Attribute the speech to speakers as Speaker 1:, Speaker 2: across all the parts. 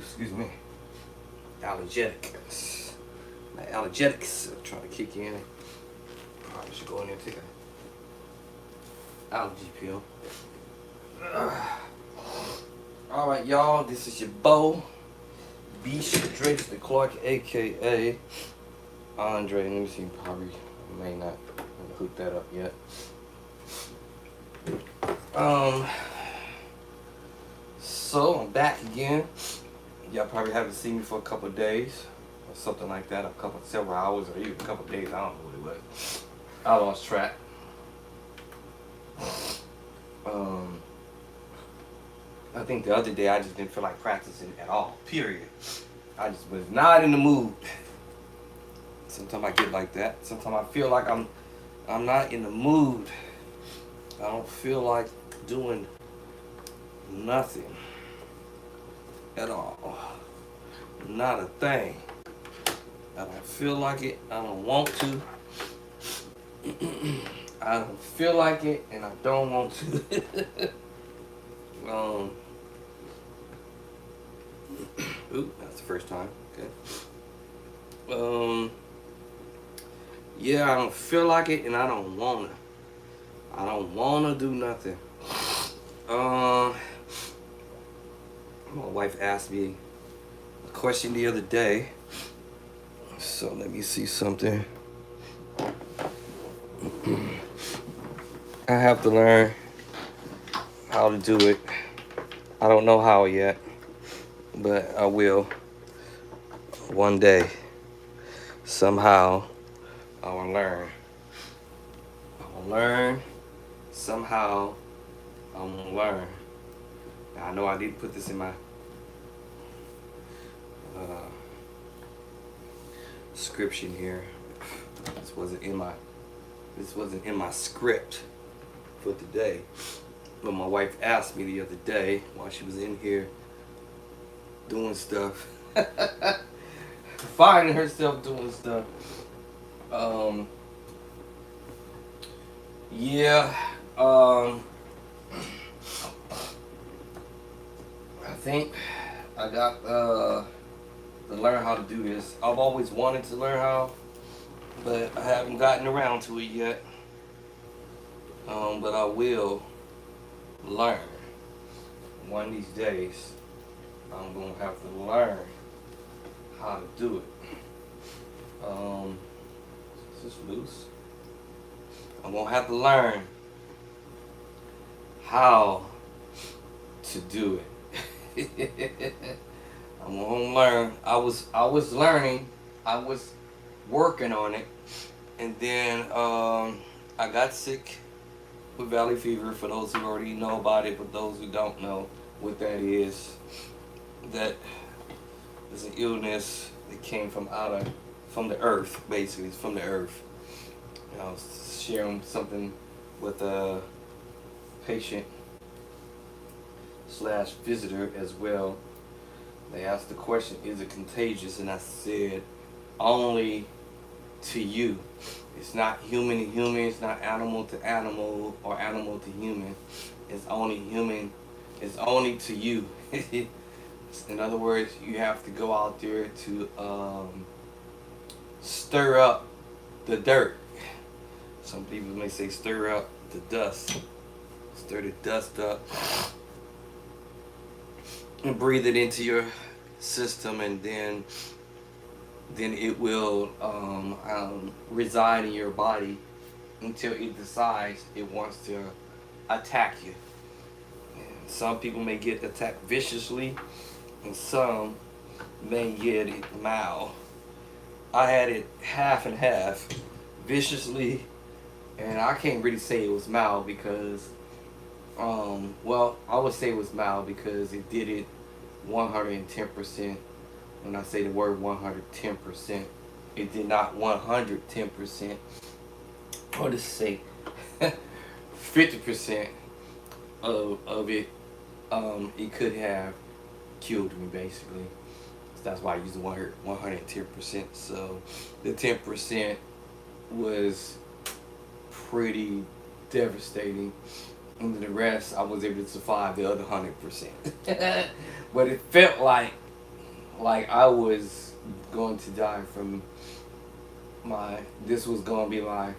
Speaker 1: excuse me. Allergetics. My allergetics are trying to kick in. Probably should go in there and take an allergy pill. Alright, y'all, this is your Bo. Beast Drakes the Clark, aka Andre. Let me see, probably may not hook that up yet. So I'm back again. Y'all probably haven't seen me for a couple of days or something like that, several hours or even a couple of days. I don't know what it was. I lost track. I think the other day I just didn't feel like practicing at all. Period. I just was not in the mood. Sometimes I get like that. Sometimes I feel like I'm not in the mood. I don't feel like doing nothing at all. Not a thing. I don't feel like it. I don't want to. I don't feel like it, and I don't want to. Oop, that's the first time. Okay. Yeah, I don't feel like it, and I don't wanna. I don't wanna do nothing. My wife asked me a question the other day, so let me see something. I have to learn how to do it. I don't know how yet, but I will. One day, somehow, I will learn. I will learn. Somehow, I'm gonna learn. Now, I know I didn't put this in my description here. This wasn't in my script for today. But my wife asked me the other day while she was in here doing stuff, finding herself doing stuff. I think I got to learn how to do this. I've always wanted to learn how, but I haven't gotten around to it yet. But I will learn. One of these days, I'm gonna have to learn how to do it. Is this loose? I'm gonna have to learn how to do it. I'm gonna learn. I was learning. I was working on it, and then I got sick with valley fever. For those who already know about it, but those who don't know what that is an illness that came from the earth. Basically, it's from the earth. And I was sharing something with a patient / visitor as well. They asked the question, is it contagious? And I said, only to you. It's not human to human, it's not animal to animal or animal to human. It's only human, it's only to you. In other words, you have to go out there to stir up the dirt. Some people may say stir up the dust. Stir the dust up and breathe it into your system, and then it will reside in your body until it decides it wants to attack you. And some people may get attacked viciously, and some may get it mild. I had it half and half, viciously, and I can't really say it was mild because, well, I would say it was mild because it did it 110%. When I say the word 110%, it did not 110%, or to say 50% of it, it could have killed me, basically. So that's why I use the 110%. So the 10% was pretty devastating, and the rest I was able to survive the other 100%. But it felt like like I was going to die from this was gonna be my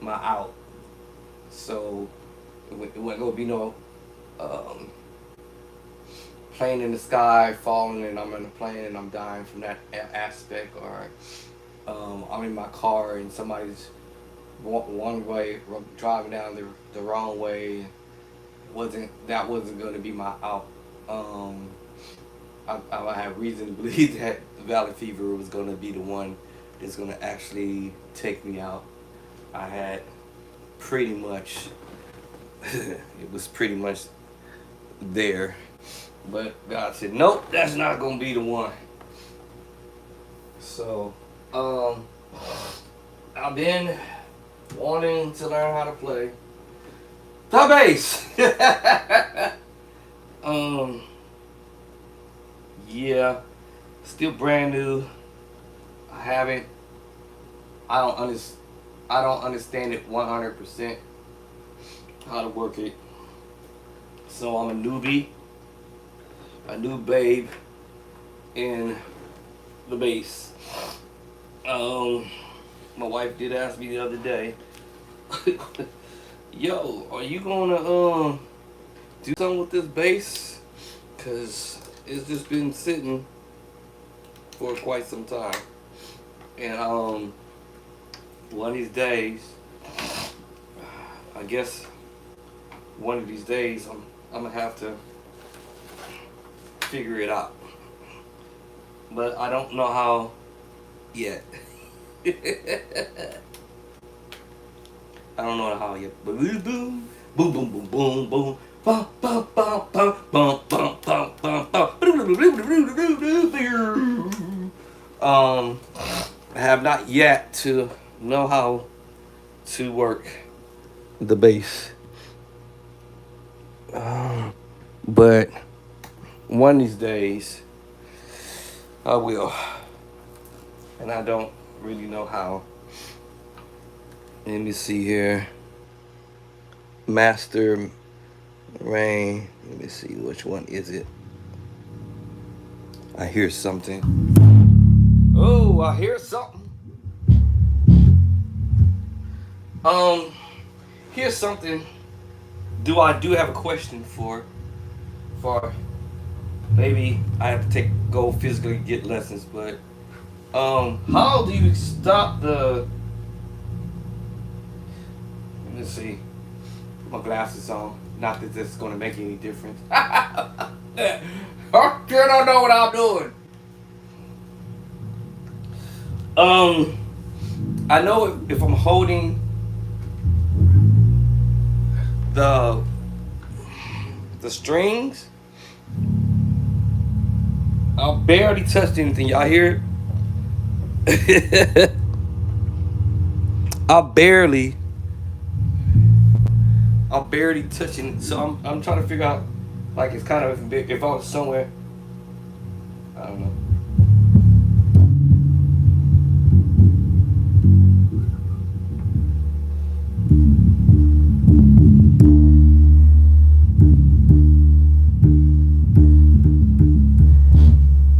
Speaker 1: out. So it wasn't gonna be no um, plane in the sky falling and I'm in a plane and I'm dying from that aspect, or I'm in my car and somebody's one way driving down the wrong way. Wasn't going to be my out. Um, I have reason to believe that the valley fever was going to be the one that's going to actually take me out. I had pretty much it was pretty much there, but God said nope, that's not going to be the one. So I've been wanting to learn how to play the bass. um, yeah, still brand new. I haven't. I don't understand. I don't understand it 100% how to work it. So I'm a newbie, a new babe in the bass. My wife did ask me the other day, "Yo, are you gonna do something with this bass? Cause it's just been sitting for quite some time, and one of these days, I guess one of these days, I'm gonna have to figure it out, but I don't know how yet." I don't know how yet. Boom, boom, boom, boom, boom, boom, boom. Bum, bum, bum, bum, bum, bum, bum, bum, bum. I have not yet to know how to work the bass. But one of these days, I will. And I don't really know how. Let me see here. Master Rain. Let me see, which one is it? I hear something. Oh, I hear something. Here's something. I do have a question for maybe I have to go physically get lessons, but how do you stop the? Let me see. Put my glasses on. Not that this is gonna make any difference. I still don't know what I'm doing. I know if I'm holding the strings, I barely touched anything. Y'all hear it? I'm barely touching it. So I'm trying to figure out, like, it's kind of if I was somewhere, I don't know.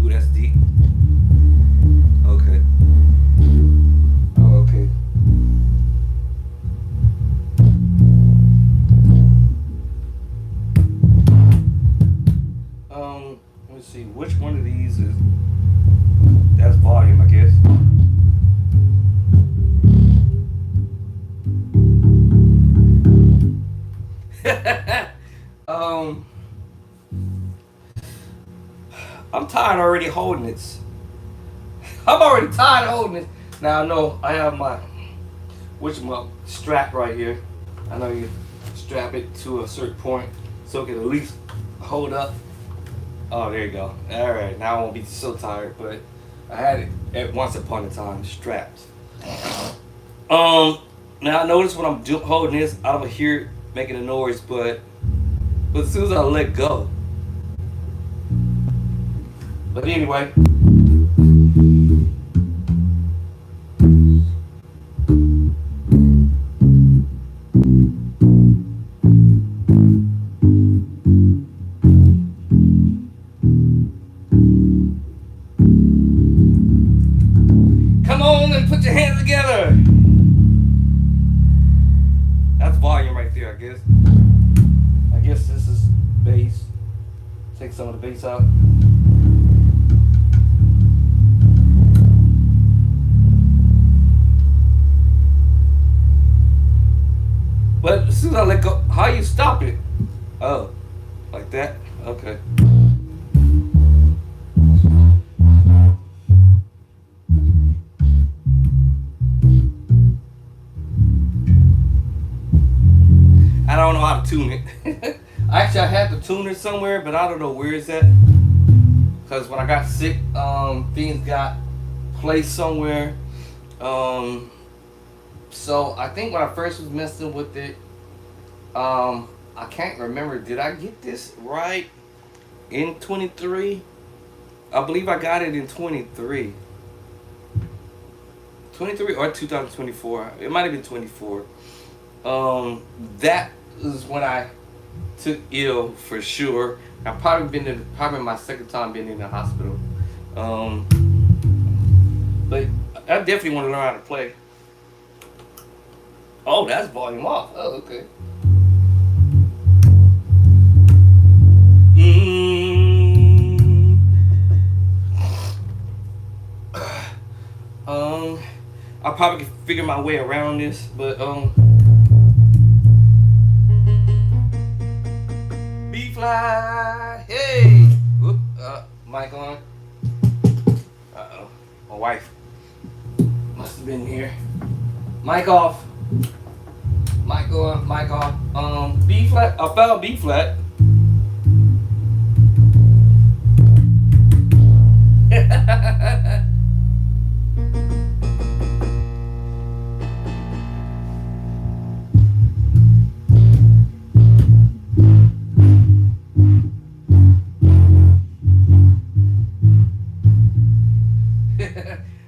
Speaker 1: Ooh, that's deep. Okay. Oh, okay. Let's see, which one of these is, that's volume, I guess. um, I'm tired already holding it. I'm already tired of holding it. Now I know I have my strap right here. I know you strap it to a certain point so it can at least hold up. Oh, there you go. All right, now I won't be so tired, but I had it at once upon a time strapped. Now I notice when I'm holding this, I don't hear it making a noise, but as soon as I let go. But anyway. volume right there, I guess. I guess this is bass. Take some of the bass out. But as soon as I let go, how you stop it? Oh, like that? Okay. I don't know how to tune it. Actually, I had to tune it somewhere, but I don't know where it's at. Because when I got sick, things got placed somewhere. So I think when I first was messing with it, I can't remember. Did I get this right in 23? I believe I got it in 23. 23 or 2024. It might have been 24. That is when I took ill for sure. I've probably my second time being in the hospital. But I definitely want to learn how to play. Oh, that's volume off. Oh, okay. I probably could figure my way around this, but B fly, hey, whoop, mic on. My wife must have been here. Mic off. Mic on, mic off. B flat. I found B flat.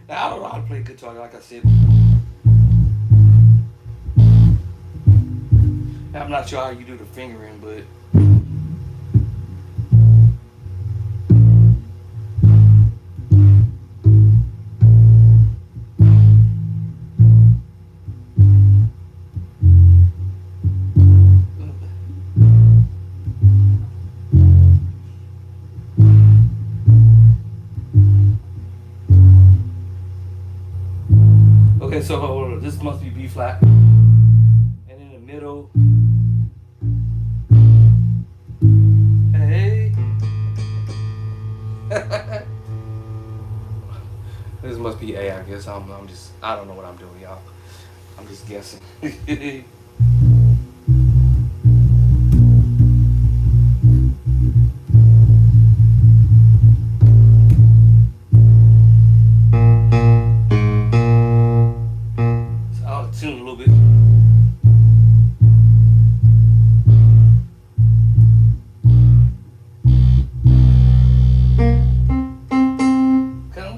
Speaker 1: Now, I don't know how to play guitar, like I said. I'm not sure how you do the fingering, but okay, so this must be B flat. And in the middle, hey. This must be A, I guess. I don't know what I'm doing, y'all. I'm just guessing. So I'll tune a little bit.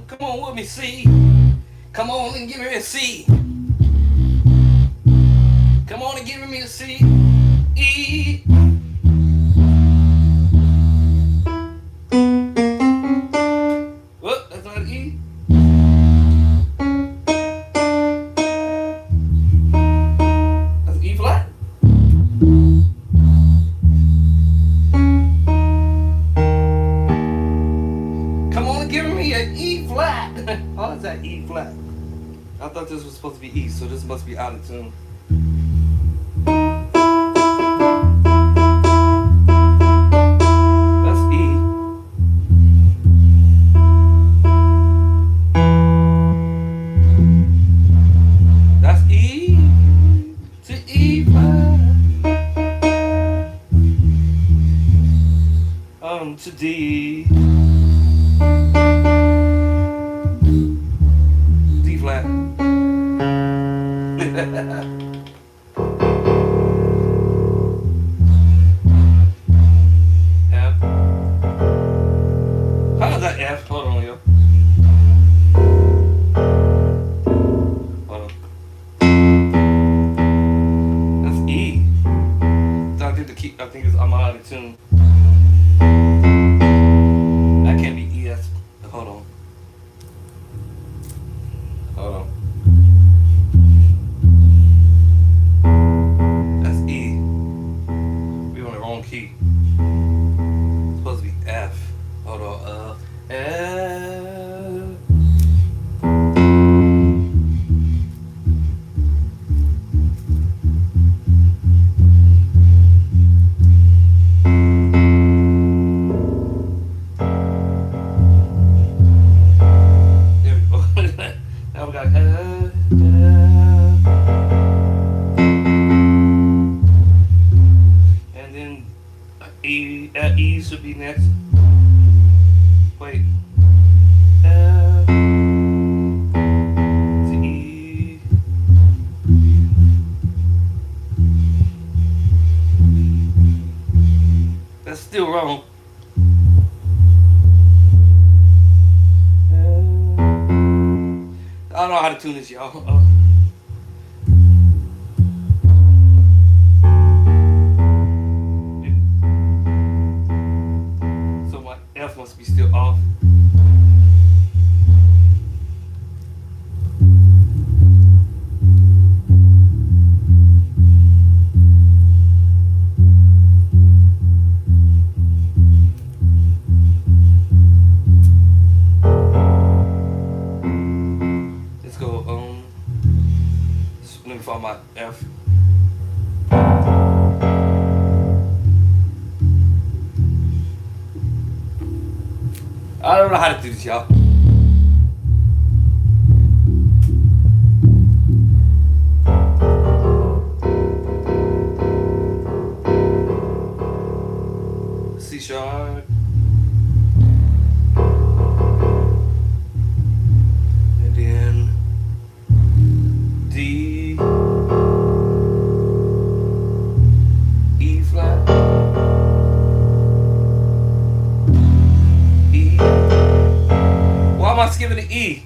Speaker 1: Come on with me, C. Come on and give me a C. Come on and give me a C. E. Whoop, that's not an E. That's an E flat. Come on and give me an E flat. How is that E flat? I thought this was supposed to be E, so this must be out of tune. That's E. That's E to E flat. To D. D flat. F. How's that F? Hold on, yo. Hold on. That's E. I did the key. I think I'm out of tune. That can't be E. That's. Hold on. Hold on. That's should be next. Wait. F to E. That's still wrong. I don't know how to tune this, y'all. So my F must be still off. Let me find my F. I don't know how to do this, y'all. C sharp. And then D. E flat. E. Why am I skipping the E?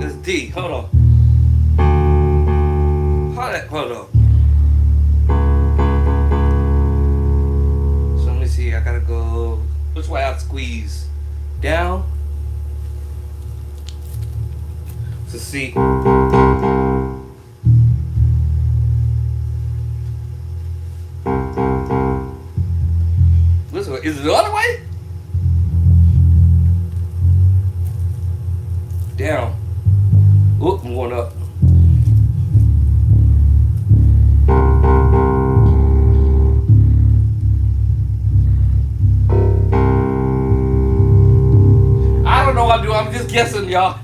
Speaker 1: It's D. Hold on. Hold on. So let me see. I gotta go. Which way I squeeze? Down to C. This way. Is it the other way? Down. Oop, I'm going up. I don't know what I'm doing. I'm just guessing, y'all.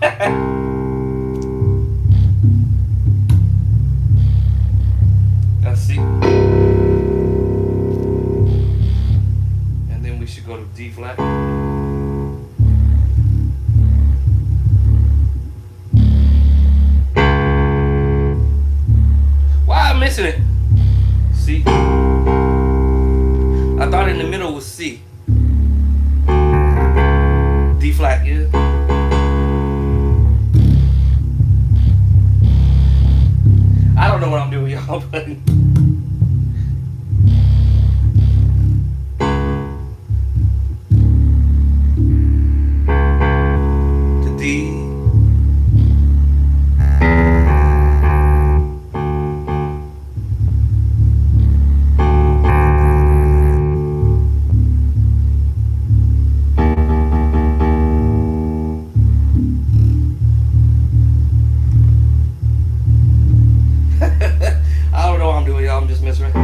Speaker 1: Let's see. And then we should go to D flat. Why am I missing it? C. I thought in the middle was C. D flat, yeah. I don't know what I'm doing, y'all, but to D. I don't know what I'm doing, y'all. I'm just messing around.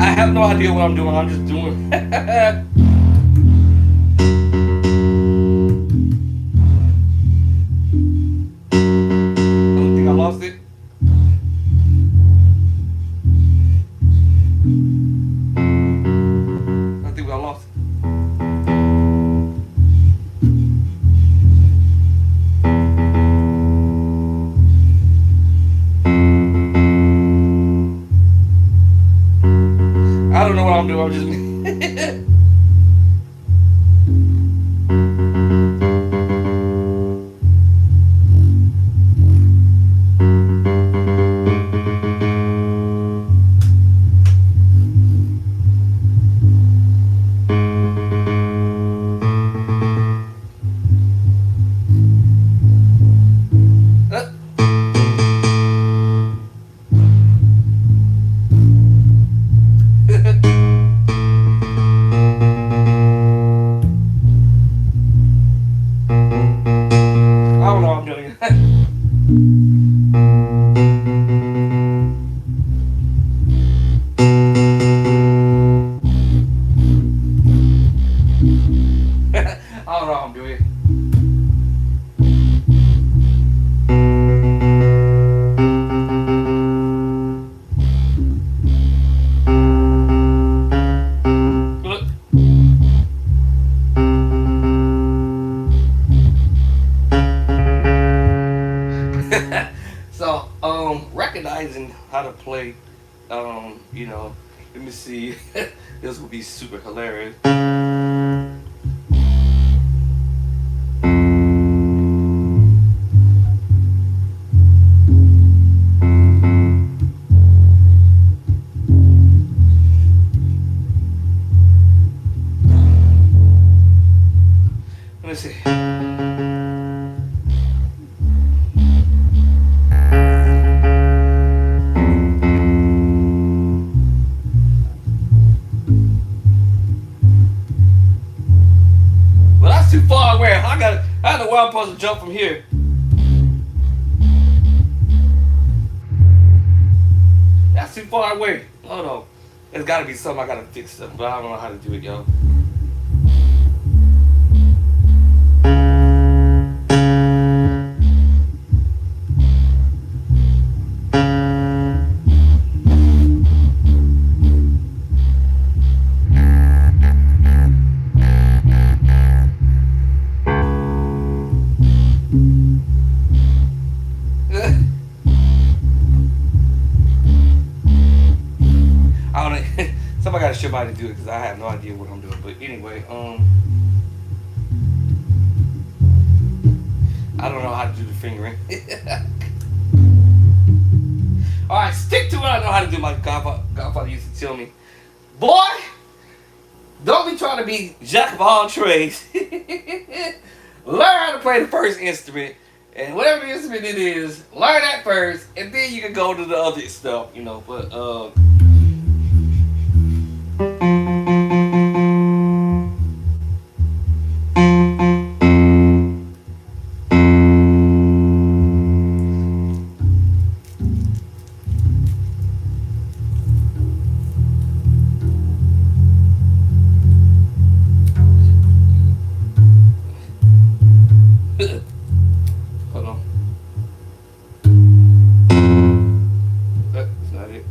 Speaker 1: I have no idea what I'm doing. I'm just doing. I don't think I lost it. I think I lost it. I don't know what I'm doing. I'm just. I don't know how I'm doing. Look. So, recognizing how to play, you know, let me see. This would be super hilarious. Let me see. Well, that's too far away. I don't know where I'm supposed to jump from here. That's too far away. Hold on. There's gotta be something I gotta fix up, but I don't know how to do it, yo. I don't know. Somebody gotta show me how to do it because I have no idea what I'm doing. But anyway, I don't know how to do the fingering. All right, stick to what I know how to do. My godfather used to tell me, boy, don't be trying to be jack of all trades. Learn how to play the first instrument, and whatever the instrument it is, learn that first, and then you can go to the other stuff, you know. But hold on, that's not it.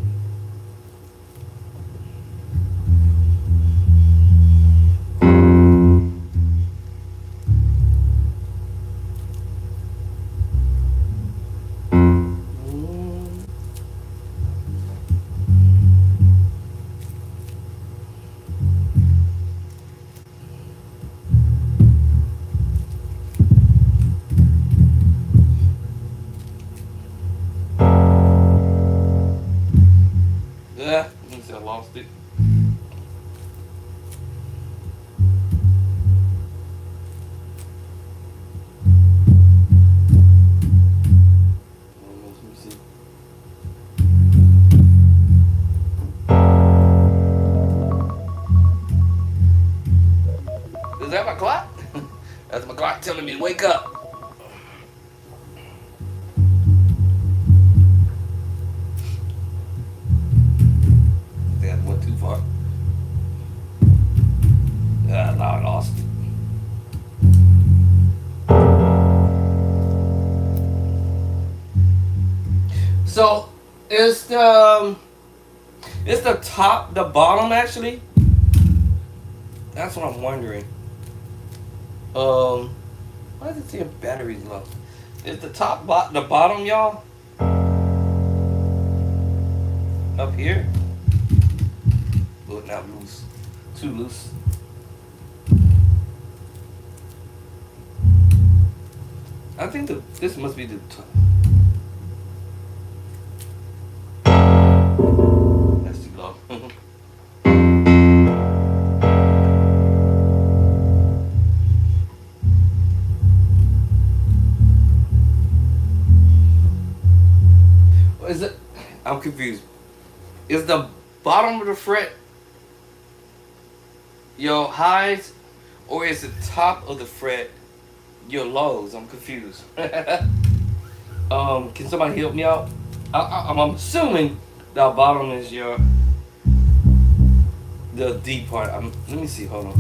Speaker 1: Yeah, let me see, I lost it. Let me see. Is that my clock? That's my clock telling me to wake up. I think I went too far. Now I lost it. So it's the top, the bottom actually. That's what I'm wondering. Why is it saying batteries low? Is the top, the bottom, y'all? Up here? Well, not loose. Too loose. I think this must be the top. That's too low. Is it? I'm confused. Is the bottom of the fret your highs, or is the top of the fret your lows? I'm confused. Can somebody help me out? I'm assuming the bottom is your the D part. Let me see. Hold on.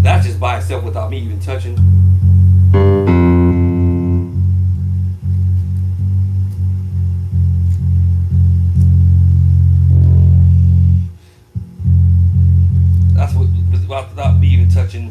Speaker 1: That's just by itself without me even touching. That's what without me even touching.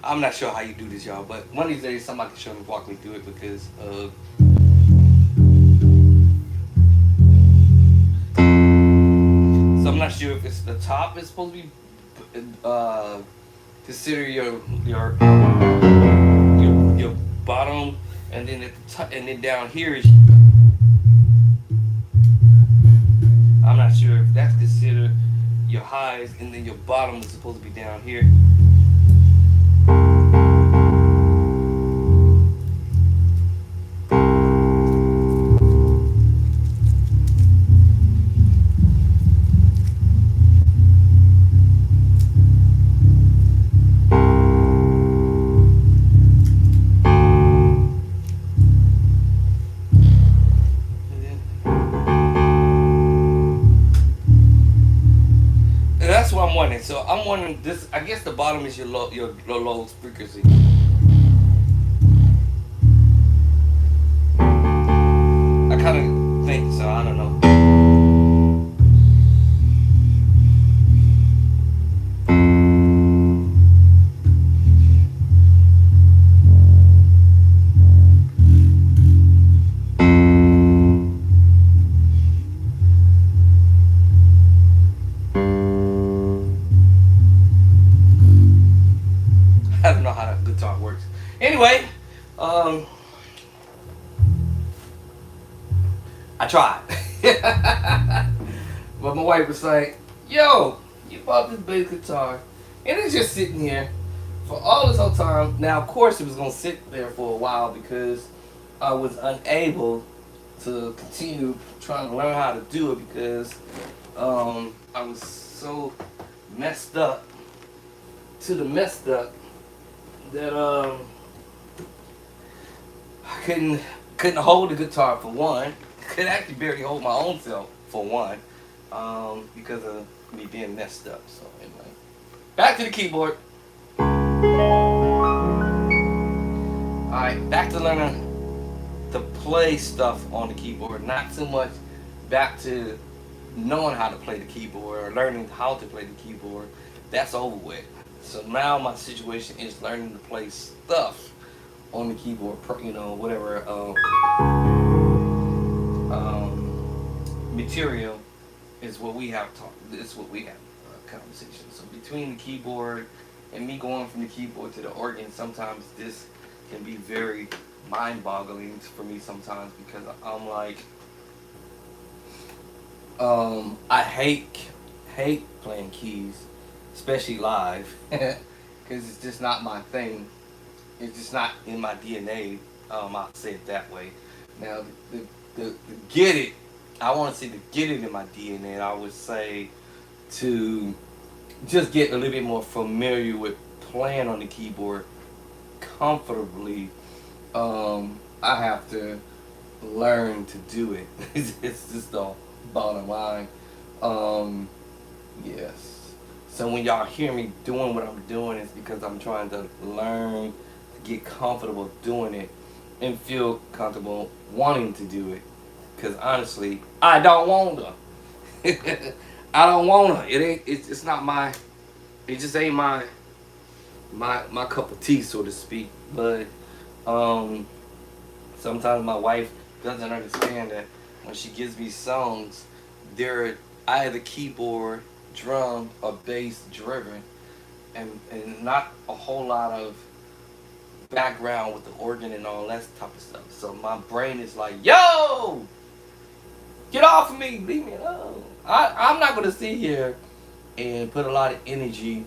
Speaker 1: I'm not sure how you do this, y'all, but one of these days somebody can show me, walk me through it because so I'm not sure if it's the top is supposed to be consider your bottom, and then at the top, and then down here is. I'm not sure if that's considered your highs, and then your bottom is supposed to be down here. That's what I'm wondering. So I'm wondering this. I guess the bottom is your low frequency. I kind of think so. I don't know. I don't know how that guitar works. Anyway, um, I tried. But my wife was like, yo, you bought this bass guitar. And it's just sitting here for all this whole time. Now, of course, it was going to sit there for a while because I was unable to continue trying to learn how to do it because I was so messed up to the messed up that I couldn't hold the guitar for one. Could actually barely hold my own self for one, because of me being messed up. So anyway, back to the keyboard. All right, back to learning to play stuff on the keyboard. Not so much back to knowing how to play the keyboard or learning how to play the keyboard. That's over with. So now my situation is learning to play stuff on the keyboard. You know, whatever. Material is what we have talked. It's what we have conversation. So between the keyboard and me going from the keyboard to the organ, sometimes this can be very mind-boggling for me sometimes because I'm like, I hate playing keys, especially live, because it's just not my thing. It's just not in my DNA. I'll say it that way. Now, the get it. I want to say to get it in my DNA. I would say to just get a little bit more familiar with playing on the keyboard comfortably. I have to learn to do it. It's just the bottom line. Yes. So when y'all hear me doing what I'm doing, it's because I'm trying to learn to get comfortable doing it and feel comfortable wanting to do it. Because honestly, I don't want to. I don't want to. It ain't. It's not my. It just ain't my cup of tea, so to speak. But sometimes my wife doesn't understand that when she gives me songs, they're either keyboard, drum, or bass driven, and not a whole lot of background with the organ and all that type of stuff. So my brain is like, yo, get off of me, leave me alone. I'm not gonna sit here and put a lot of energy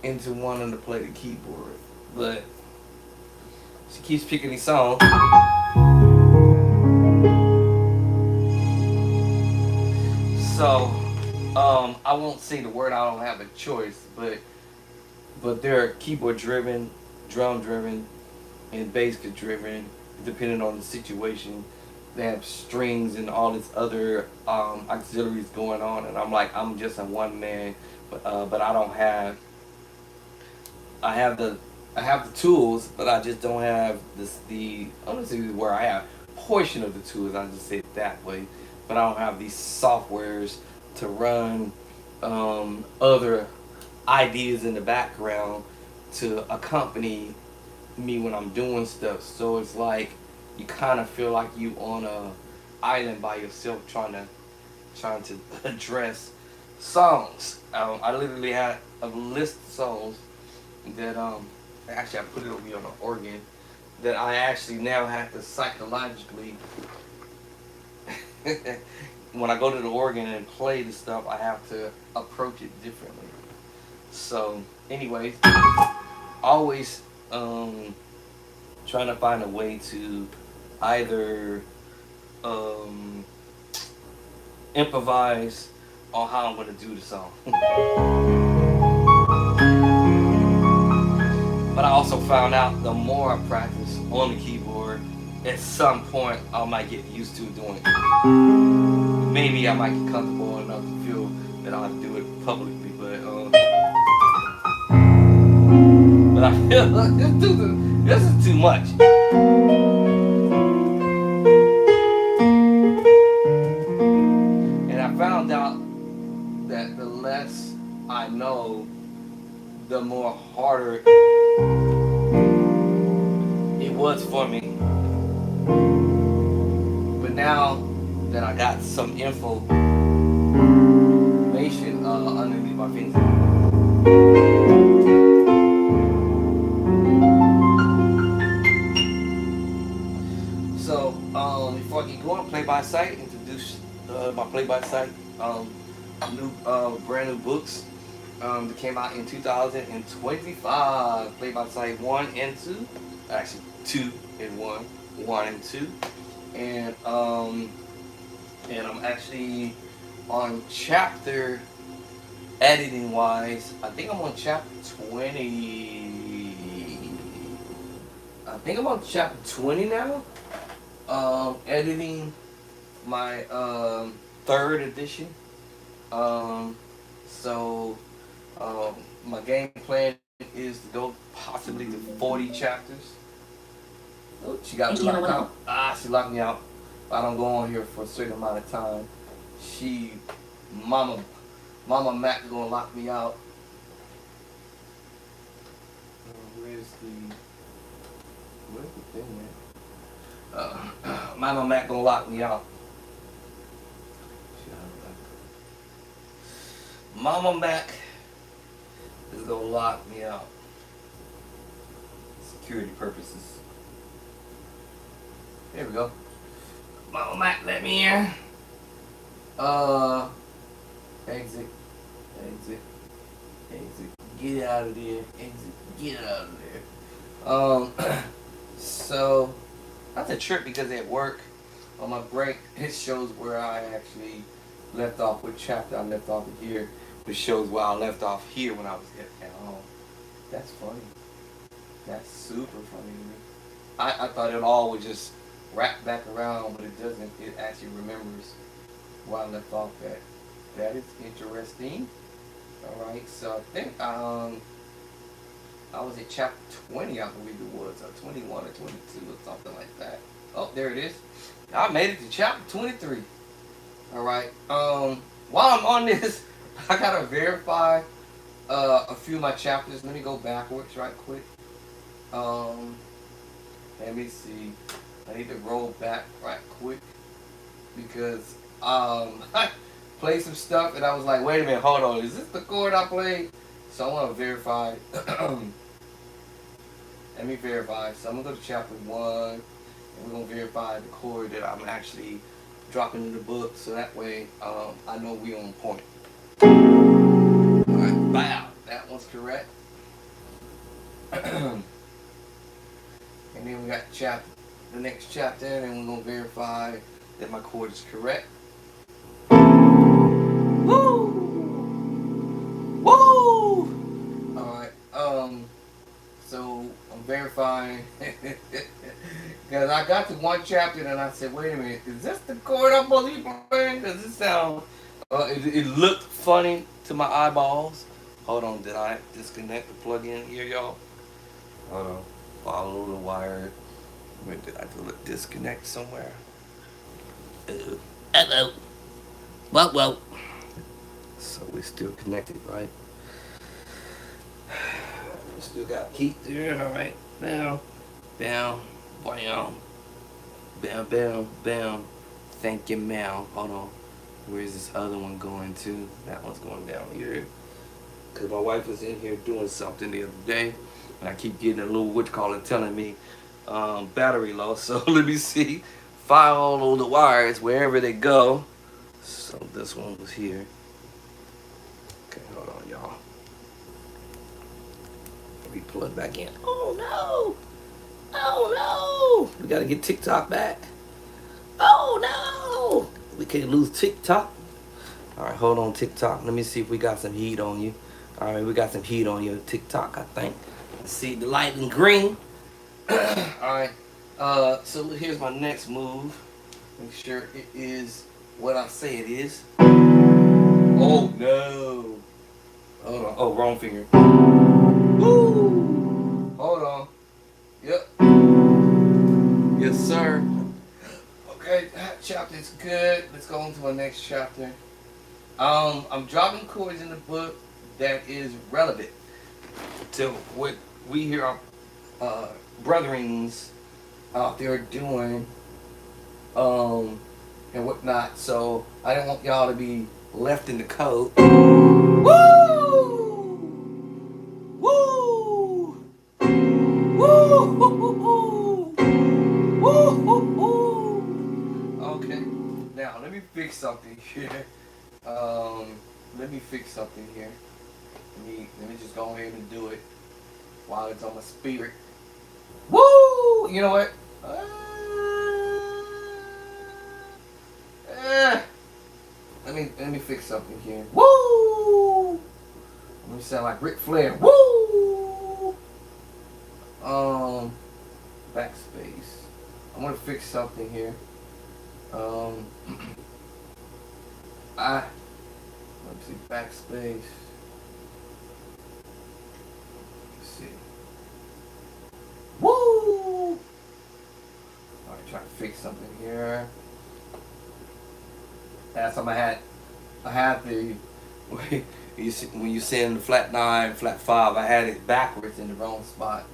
Speaker 1: into wanting to play the keyboard. But she keeps picking these songs. So I won't say the word, I don't have a choice, but they're keyboard driven, drum driven, and bass driven, depending on the situation. They have strings and all this other auxiliaries going on, and I'm like, I'm just a one man, but I don't have. I have the I have the tools, but I just don't have this the honestly where I have portion of the tools. I just say it that way, but I don't have these softwares to run other ideas in the background to accompany me when I'm doing stuff. So it's like you kind of feel like you on a island by yourself trying to address songs. I literally had a list of songs that actually I put it over here on the organ that I actually now have to psychologically when I go to the organ and play the stuff I have to approach it differently. So anyways, always trying to find a way to either um, improvise on how I'm gonna do the song. But I also found out the more I practice on the keyboard, at some point I might get used to doing it. Maybe I might get comfortable enough to feel that I'll do it publicly, but I feel like this is too much. And I found out that the less I know, the more harder it was for me. But now that I got some information underneath my fingers, so before I get going, play by sight, introduce my play by sight new brand new books that came out in 2025. Play by sight 1 and 2, actually 2 and 1, 1 and 2, and I'm actually on chapter editing wise. I think I'm on chapter 20. I think I'm on chapter 20 now. Editing my third edition. So my game plan is to go possibly to 40 chapters. Oh, she got me locked out. She locked me out. If I don't go on here for a certain amount of time, Mama Mac gonna lock me out. Where's the thing, man? Mama Mac gonna lock me out. Mama Mac is gonna lock me out. Security purposes. There we go. Mama Mac, let me in. Exit. Get out of there. Exit. Get out of there. So that's a trip because at work on my break it shows where I actually left off, what chapter I left off here, which shows where I left off here when I was at home. That's funny. That's super funny to me. I thought it all would just wrap back around, but it doesn't. It actually remembers where I left off at. That is interesting. Alright, so I think I was at chapter 20, I believe it was, or 21 or 22 or something like that. Oh, there it is. I made it to chapter 23. Alright, while I'm on this, I gotta verify a few of my chapters. Let me go backwards right quick. Let me see. I need to roll back right quick because I played some stuff and I was like, wait a minute, hold on, is this the chord I played? So I want to verify Let me verify. So I'm gonna go to chapter 1, and we're gonna verify the chord that I'm actually dropping in the book, so that way I know we on point. All right, bow. That one's correct. And then we got the next chapter, and we're gonna verify that my chord is correct. Woo! Woo! All right. So I'm verifying because I got to one chapter and I said, "Wait a minute, is this the chord I'm supposed to be playing? Does it sound?" It looked funny to my eyeballs. Hold on, did I disconnect the plug-in here, y'all? Hold on. Follow the wire. Where did I do it? Disconnect somewhere? Hello. Whoa. So we're still connected, right? We still got heat there, all right. Now, bam, bam, bam. Thank you, Mal. Hold on. Where's this other one going to? That one's going down here. Because my wife was in here doing something the other day, and I keep getting a little telling me battery low. So let me see. Follow the wires wherever they go. So this one was here. Okay, hold on, y'all. Let me plug back in. Oh no! Oh no! We gotta get TikTok back. Oh no! We can't lose TikTok. All right, hold on, TikTok. Let me see if we got some heat on you. All right, we got some heat on your TikTok, I think. Let's see the light in green. All right. So here's my next move. Make sure it is what I say it is. Oh no! Hold on. Oh, wrong finger. Woo! Hold on. Yep. Yes, sir. Okay, that chapter's good. Let's go on to our next chapter. I'm dropping chords in the book that is relevant to what we hear our brethrens out there doing, and whatnot. So I don't want y'all to be left in the cold. Woo! Woo! Woo! Woo! Okay, now let me fix something here. Let me fix something here. Let me just go ahead and do it while it's on my spirit. Woo! You know what? Let me fix something here. Woo! Let me sound like Ric Flair. Woo! Backspace. I'm gonna fix something here. Let's see, backspace. Let's see. Woo! Alright, trying to fix something here. Last time I had the when you send the flat 9, flat 5, I had it backwards in the wrong spot.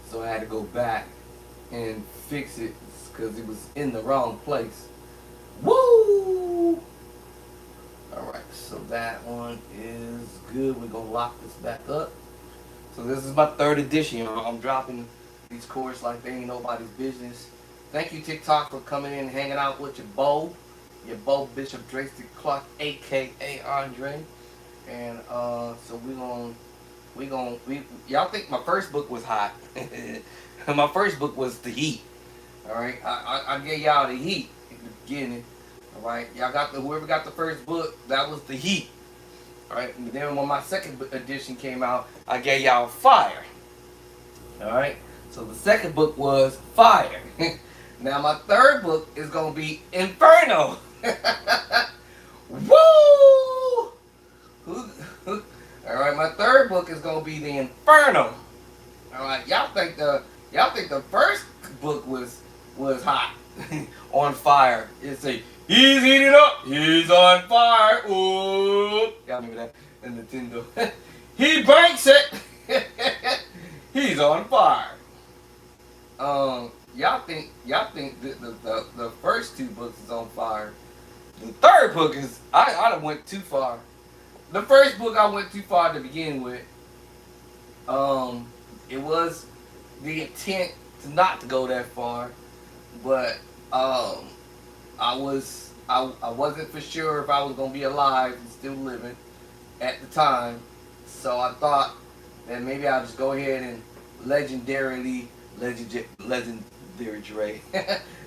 Speaker 1: So I had to go back and fix it because it was in the wrong place. Woo! Alright, so that one is good. We're going to lock this back up. So this is my 3rd edition. I'm dropping these chords like they ain't nobody's business. Thank you, TikTok, for coming in and hanging out with your Bo Bishop Drastic Clark, a.k.a. Andre. And so y'all think my first book was hot. My first book was The Heat. Alright, I gave y'all The Heat in the beginning. Alright, y'all whoever got the first book, that was The Heat. Alright, and then when my 2nd edition came out, I gave y'all Fire. Alright, so the 2nd book was Fire. Now my 3rd book is gonna be Inferno. Woo! Alright, my 3rd book is gonna be The Inferno. Alright, y'all think the first book was hot. On fire. It's a he's heating up, he's on fire. Ooh. Y'all remember that in Nintendo. He breaks it. He's on fire. Y'all think the first 2 books is on fire. The 3rd book is I done went too far. The first book I went too far to begin with. It was the intent to not to go that far, but I wasn't for sure if I was gonna be alive and still living at the time, so I thought that maybe I'll just go ahead and legendary Dre.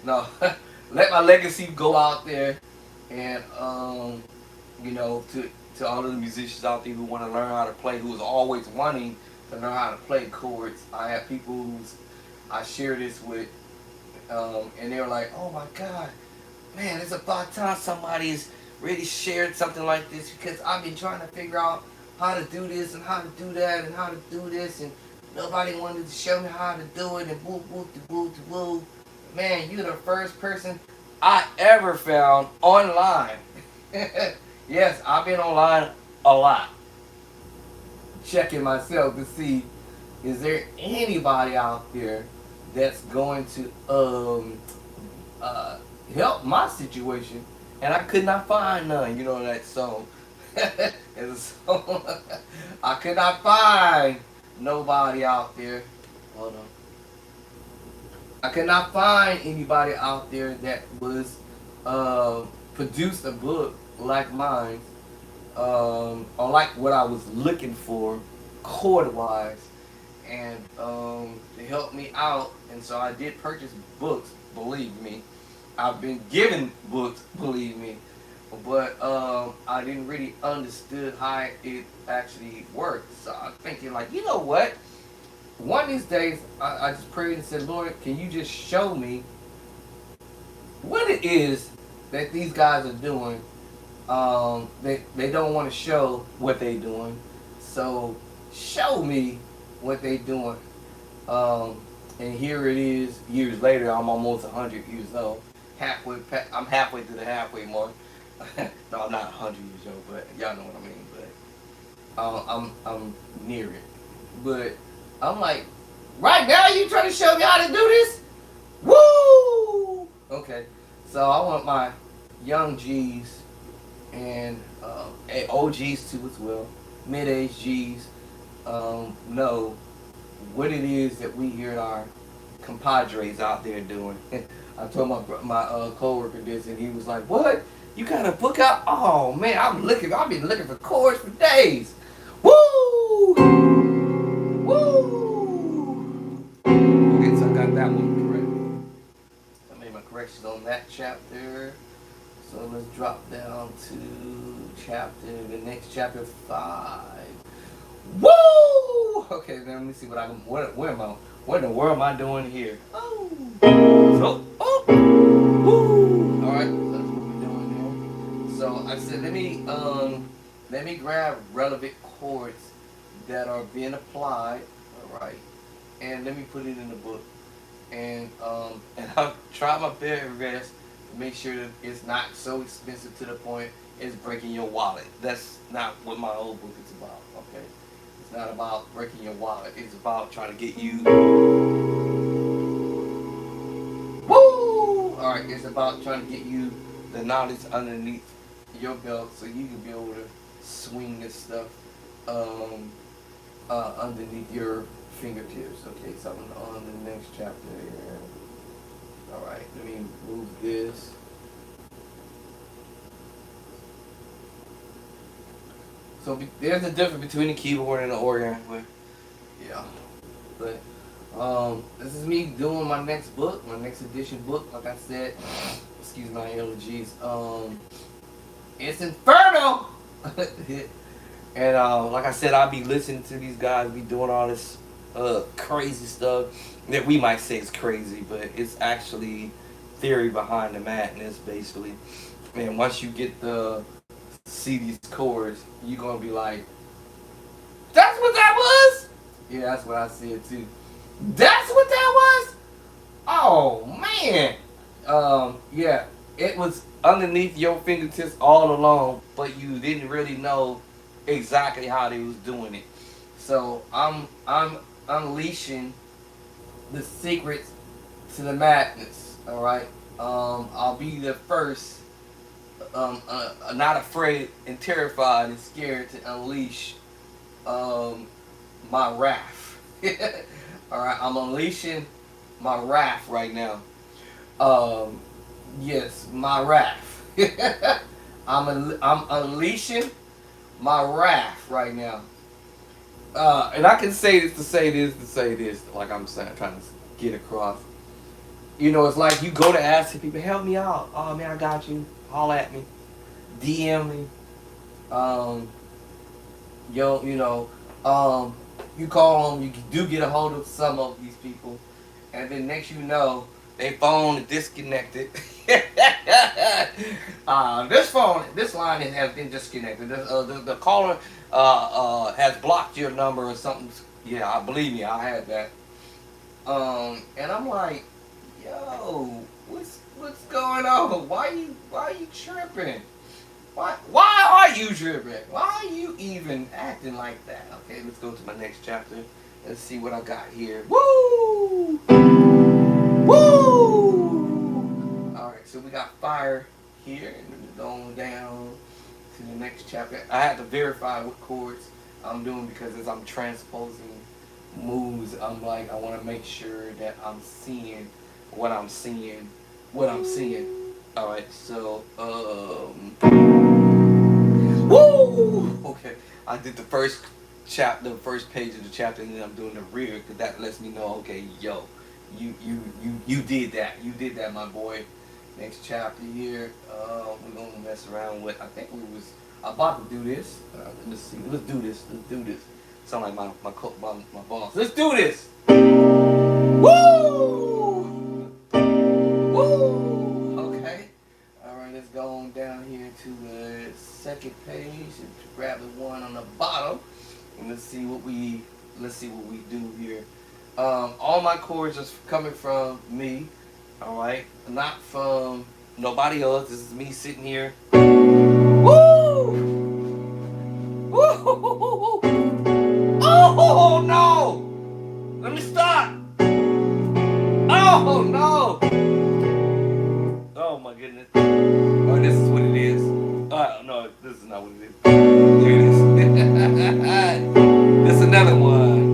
Speaker 1: No, let my legacy go out there, and to all of the musicians out there who want to learn how to play, who's always wanting to learn how to play chords. I have people who's I share this with, and they're like, "Oh my God, man, it's about time somebody's really shared something like this because I've been trying to figure out how to do this and how to do that and how to do this, and nobody wanted to show me how to do it, and woo woo to woo to woo." Man, you're the first person I ever found online. Yes, I've been online a lot, checking myself to see is there anybody out there that's going to help my situation, and I could not find none. You know that song. It's a song. I could not find nobody out there. Hold on. I could not find anybody out there that was produced a book like mine, or like what I was looking for, chord wise, and to help me out. And so I did purchase books. Believe me, I've been given books. Believe me, but I didn't really understood how it actually worked. So I'm thinking like, you know what? One of these days, I just prayed and said, Lord, can you just show me what it is that these guys are doing? They don't want to show what they're doing, so show me what they're doing. And here it is, years later. I'm almost 100 years old. I'm halfway through the halfway mark. No, I'm not 100 years old, but y'all know what I mean. But I'm near it. But I'm like, right now you trying to show me how to do this? Woo! Okay, so I want my young G's and OGs too as well, mid-age G's, know what it is that we hear our compadres out there doing. I told my coworker this, and he was like, "What? You got a book out? Oh man, I've been looking for chords for days. Woo! Woo! Okay, so I got that one correct. I made my corrections on that chapter. So let's drop down to the next chapter 5. Woo! Okay, then let me see what in the world am I doing here? Oh! Woo! Alright, so that's what we're doing here. So I said, let me grab relevant chords that are being applied, alright, and let me put it in the book. And I'll try my very best to make sure that it's not so expensive to the point it's breaking your wallet. That's not what my old book is about, okay? It's not about breaking your wallet. It's about trying to get you... Woo! Alright, it's about trying to get you the knowledge underneath your belt so you can be able to swing this stuff underneath your fingertips. Okay, so I'm on the next chapter here. Alright, let me move this. So there's a difference between the keyboard and the organ. But, yeah. But this is me doing my next book, my next edition book. Like I said, excuse my allergies. It's Inferno! And like I said, I'll be listening to these guys be doing all this crazy stuff that we might say is crazy, but it's actually theory behind the madness, basically. And once you get to see these chords, you're gonna be like, "That's what that was." Yeah, that's what I said too. That's what that was. Oh man. Yeah, it was underneath your fingertips all along, but you didn't really know exactly how they was doing it. So I'm unleashing the secrets to the madness. All right. I'll be the first. Not afraid and terrified and scared to unleash my wrath. All right, I'm unleashing my wrath right now. Um, yes, my wrath. I'm unleashing my wrath right now. And I can say this to say this to say this, like I'm saying, trying to get across. You know, it's like you go to ask people, help me out. Oh man, I got you. Holler at me, DM me. Um, you know, um, you call them, you do get a hold of some of these people, and then next you know, their phone is disconnected. This line has been disconnected. The caller has blocked your number or something. Yeah, I believe me, I had that. And I'm like, yo, what's going on? Why you tripping? Why are you tripping? Why are you even acting like that? Okay, let's go to my next chapter. Let's see what I got here. Woo! Woo! Alright, so we got fire here and going down to the next chapter. I had to verify what chords I'm doing because as I'm transposing moves, I'm like, I want to make sure that I'm seeing what I'm seeing, what I'm seeing. Alright, so, woo! Okay, I did the first chapter, the first page of the chapter, and then I'm doing the rear because that lets me know, okay, yo, you did that, my boy. Next chapter here, we're gonna mess around with. I think we was about to do this. Let's see, let's do this. Sound like my boss. Let's do this. Woo! Woo! Okay. All right, let's go on down here to the second page and grab the one on the bottom, and let's see what we do here. All my chords are coming from me. All right, not from nobody else. This is me sitting here. Woo! Woo! Oh no! Let me stop. Oh no! Oh my goodness. Oh, this is what it is. No, this is not what it is. There it is. There's another one.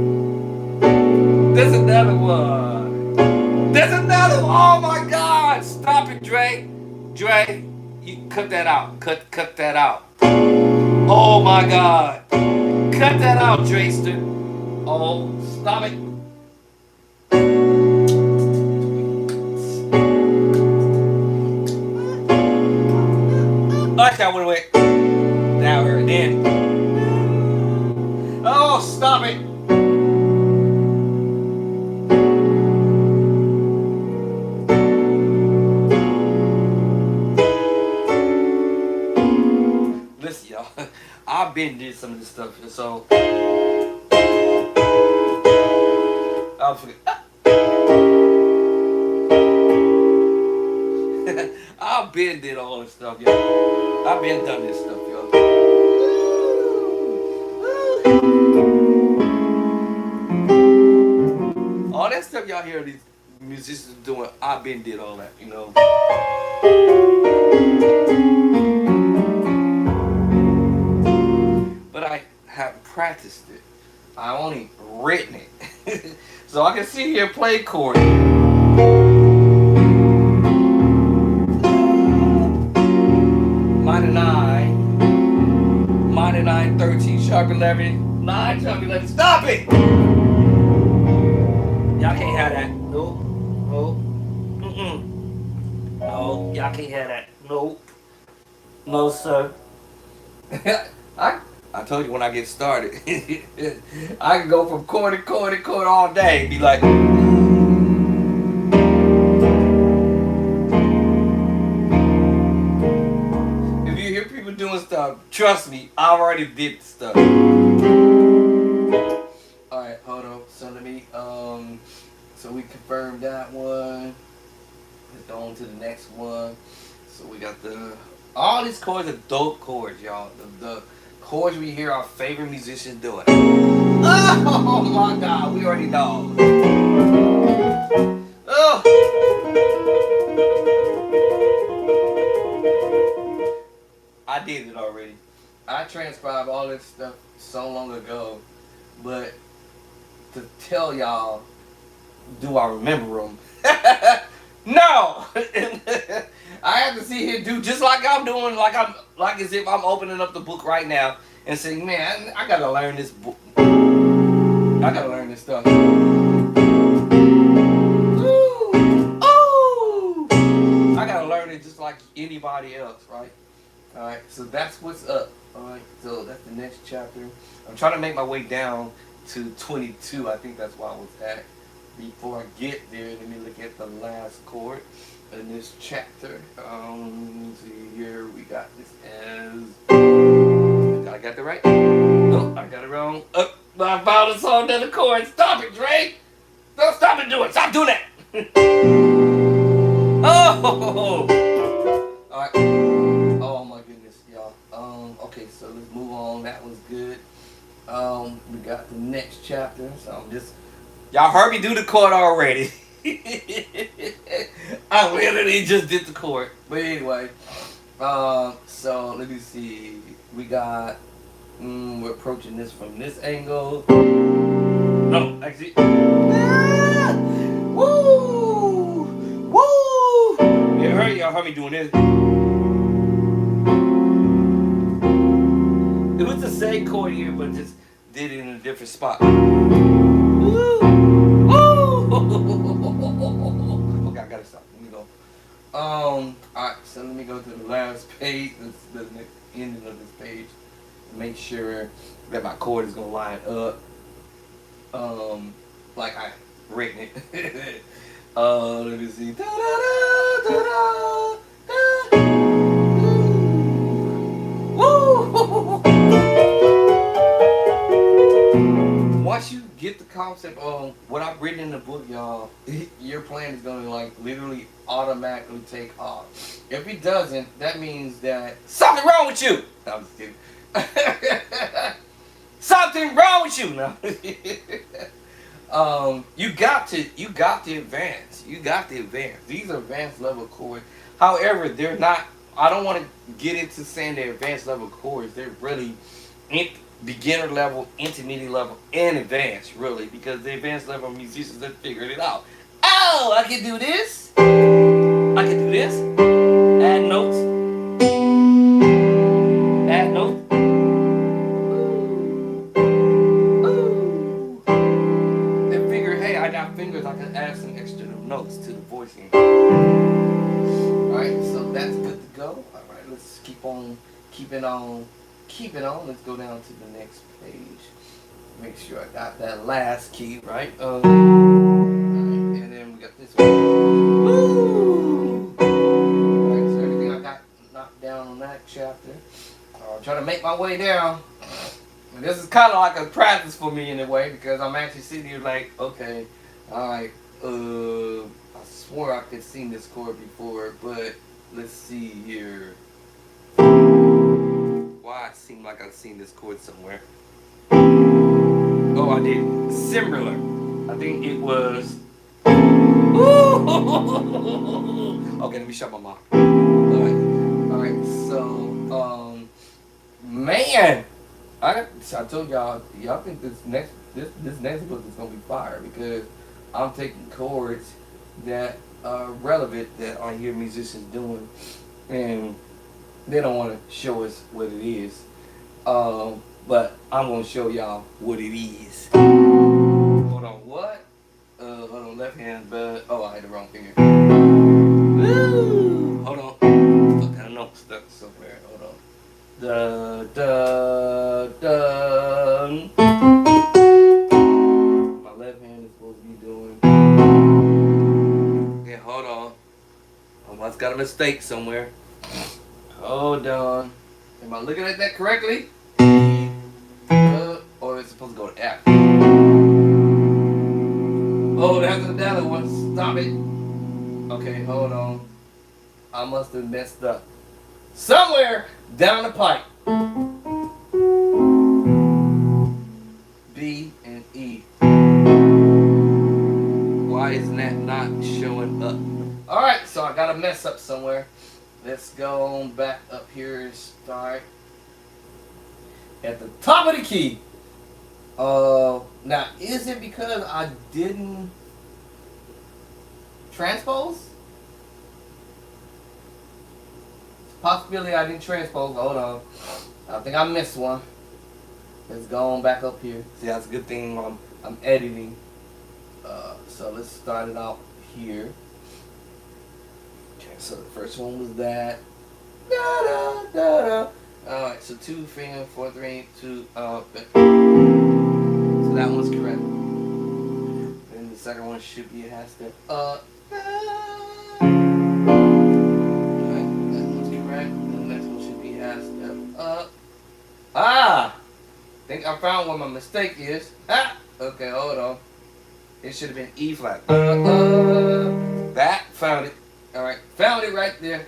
Speaker 1: There's another one. There's another one. Oh my God! Stop it, Dre. Dre, you cut that out. Cut that out. Oh my God! Cut that out, Drayster. Oh, stop it. I thought went down her then. Oh, stop it. Listen, y'all. I've been did some of this stuff, so I'll forget. I've been did all this stuff, y'all. I've been done this stuff, y'all. All that stuff y'all hear these musicians doing, I've been did all that, you know. But I haven't practiced it. I only written it. So I can sit here and play chords. Minor 9, minor 9, 13, sharp 11, 9, sharp 11. Stop it! Y'all can't have that. Nope. Nope. No, y'all can't have that. Nope. No, sir. I told you when I get started, I can go from chord to chord to chord all day. Be like, if you hear people doing stuff, trust me, I already did the stuff. All right, hold on. So let me, so we confirmed that one. Let's go on to the next one. So we got all these chords are dope chords, y'all. The chords we hear our favorite musicians doing. Oh my God, we already know. Oh. I did it already. I transcribed all this stuff so long ago, but to tell y'all do I remember them? No. I have to sit here and do just like I'm doing, like as if I'm opening up the book right now and saying, man, I gotta learn this book. I gotta learn this stuff. Ooh, ooh. I gotta learn it just like anybody else, right? All right. So that's what's up. All right. So that's the next chapter. I'm trying to make my way down to 22. I think that's where I was at. Before I get there, let me look at the last chord in this chapter. Let's see here. We got this as. I got that right? Nope, I got it wrong. I found a song another chord. Stop it, Drake! Don't stop and do it. Stop doing that. Oh! Alright. Oh my goodness, y'all. Okay, so let's move on. That was good. We got the next chapter. So I'm just y'all heard me do the chord already. I literally just did the chord. But anyway. So let me see. We got we're approaching this from this angle. No, actually. Ah! Woo! Woo! Y'all heard me doing this. It was the same chord here, but just did it in a different spot. Woo! Woo! Okay, I gotta stop. Let me go. Alright, so let me go to the last page. The ending of this page. Make sure that my chord is gonna line up. Like I written it. Let me see. Da, da, da, da, da, da. Woo! Once you get the concept of what I've written in the book, y'all, your plan is gonna like literally automatically take off. If it doesn't, that means that something wrong with you. No, I'm just kidding. Something wrong with you. No. You got to advance. You got to advance. These are advanced level chords. However, they're not. I don't want to get into saying they're advanced level chords. They're really beginner level, intermediate level, and advanced, really, because the advanced level musicians have figured it out. Oh, I can do this. I can do this. Add notes. Add notes. I got fingers, I can add some extra notes to the voicing. Alright, so that's good to go. Alright, let's keep on. Let's go down to the next page. Make sure I got that last key, right? Alright, and then we got this one. Woo! Alright, so everything I got knocked down on that chapter. I'm trying to make my way down. And this is kind of like a practice for me in a way, because I'm actually sitting here like, okay, alright, I swore I could sing this chord before, but let's see here. Why it seemed like I've seen this chord somewhere. Oh, I did. Similar. I think it was. Okay, let me shut my mouth. Alright, so, man! I told y'all think this next book is gonna be fire, because I'm taking chords that are relevant that I hear musicians doing, and they don't want to show us what it is. But I'm gonna show y'all what it is. Hold on, what? Hold on, left hand, but I had the wrong finger. Woo! Hold on, I got a note stuck somewhere. Hold on. Da da da. My left hand is supposed to be doing. Okay, hold on. I must got a mistake somewhere. Hold on. Am I looking at that correctly? Or it's supposed to go to F? Oh, that's another one. Stop it. Okay, hold on. I must have messed up. Somewhere down the pipe. B and E. Why isn't that not showing up? Alright, so I got a mess up somewhere. Let's go on back up here and start at the top of the key. Now, is it because I didn't transpose? Possibility I didn't transpose. Hold on. I think I missed one. Let's go on back up here. See, that's a good thing I'm editing. So let's start it out here. Okay, so the first one was that. Da da da da. Alright, so 2, 3, 4, 3, 2. So that one's correct. And the second one should be a half step up. Alright, that one's correct. And the next one should be half step up. Ah! I think I found where my mistake is. Ah! Okay, hold on. It should have been E flat. That, found it. Alright, found it right there.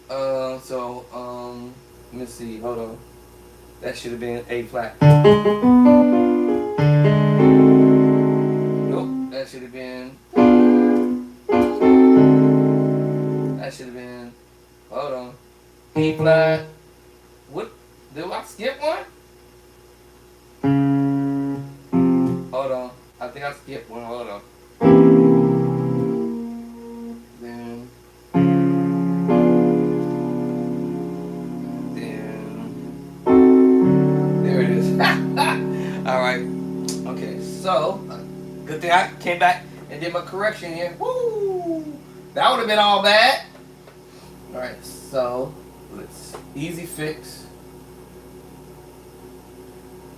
Speaker 1: Let me see, hold on. That should have been A flat. Nope, that should have been. That should have been. Hold on. E flat. What? Did I skip one? Hold on. I think I skipped one. Hold on. Then there it is. All right. Okay. So good thing I came back and did my correction here. Woo! That would have been all bad. All right. So let's easy fix.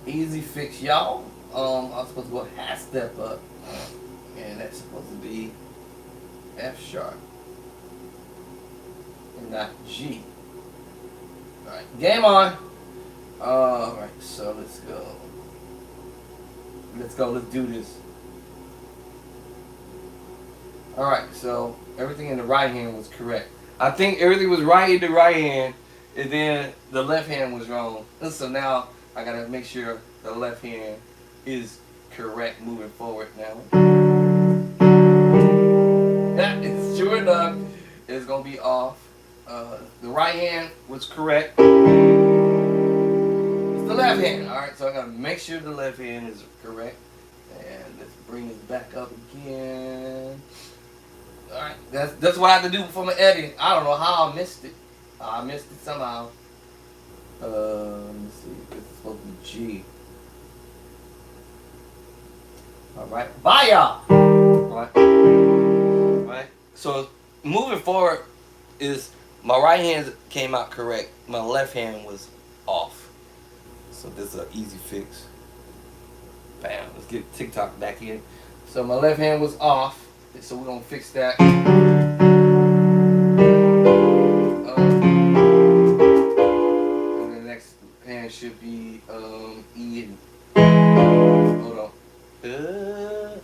Speaker 1: Easy fix, y'all. I'm supposed to go half step up, and that's supposed to be F sharp and not G. Alright, game on. Alright, so let's go. Let's do this. Alright, so everything in the right hand was correct. I think everything was right in the right hand, and then the left hand was wrong. And so now I gotta make sure the left hand is correct moving forward now. That is sure enough is gonna be off. The right hand was correct. It's the left hand. Alright, so I gotta make sure the left hand is correct. And let's bring this back up again. Alright, that's what I have to do before my editing. I don't know how I missed it. I missed it somehow. Let me see. It's supposed to be G. Alright, bye y'all! Alright, so moving forward is my right hand came out correct, my left hand was off. So this is an easy fix. Bam, let's get TikTok back in. So my left hand was off, so we're gonna fix that. And the next hand should be E. Hold on. Yeah.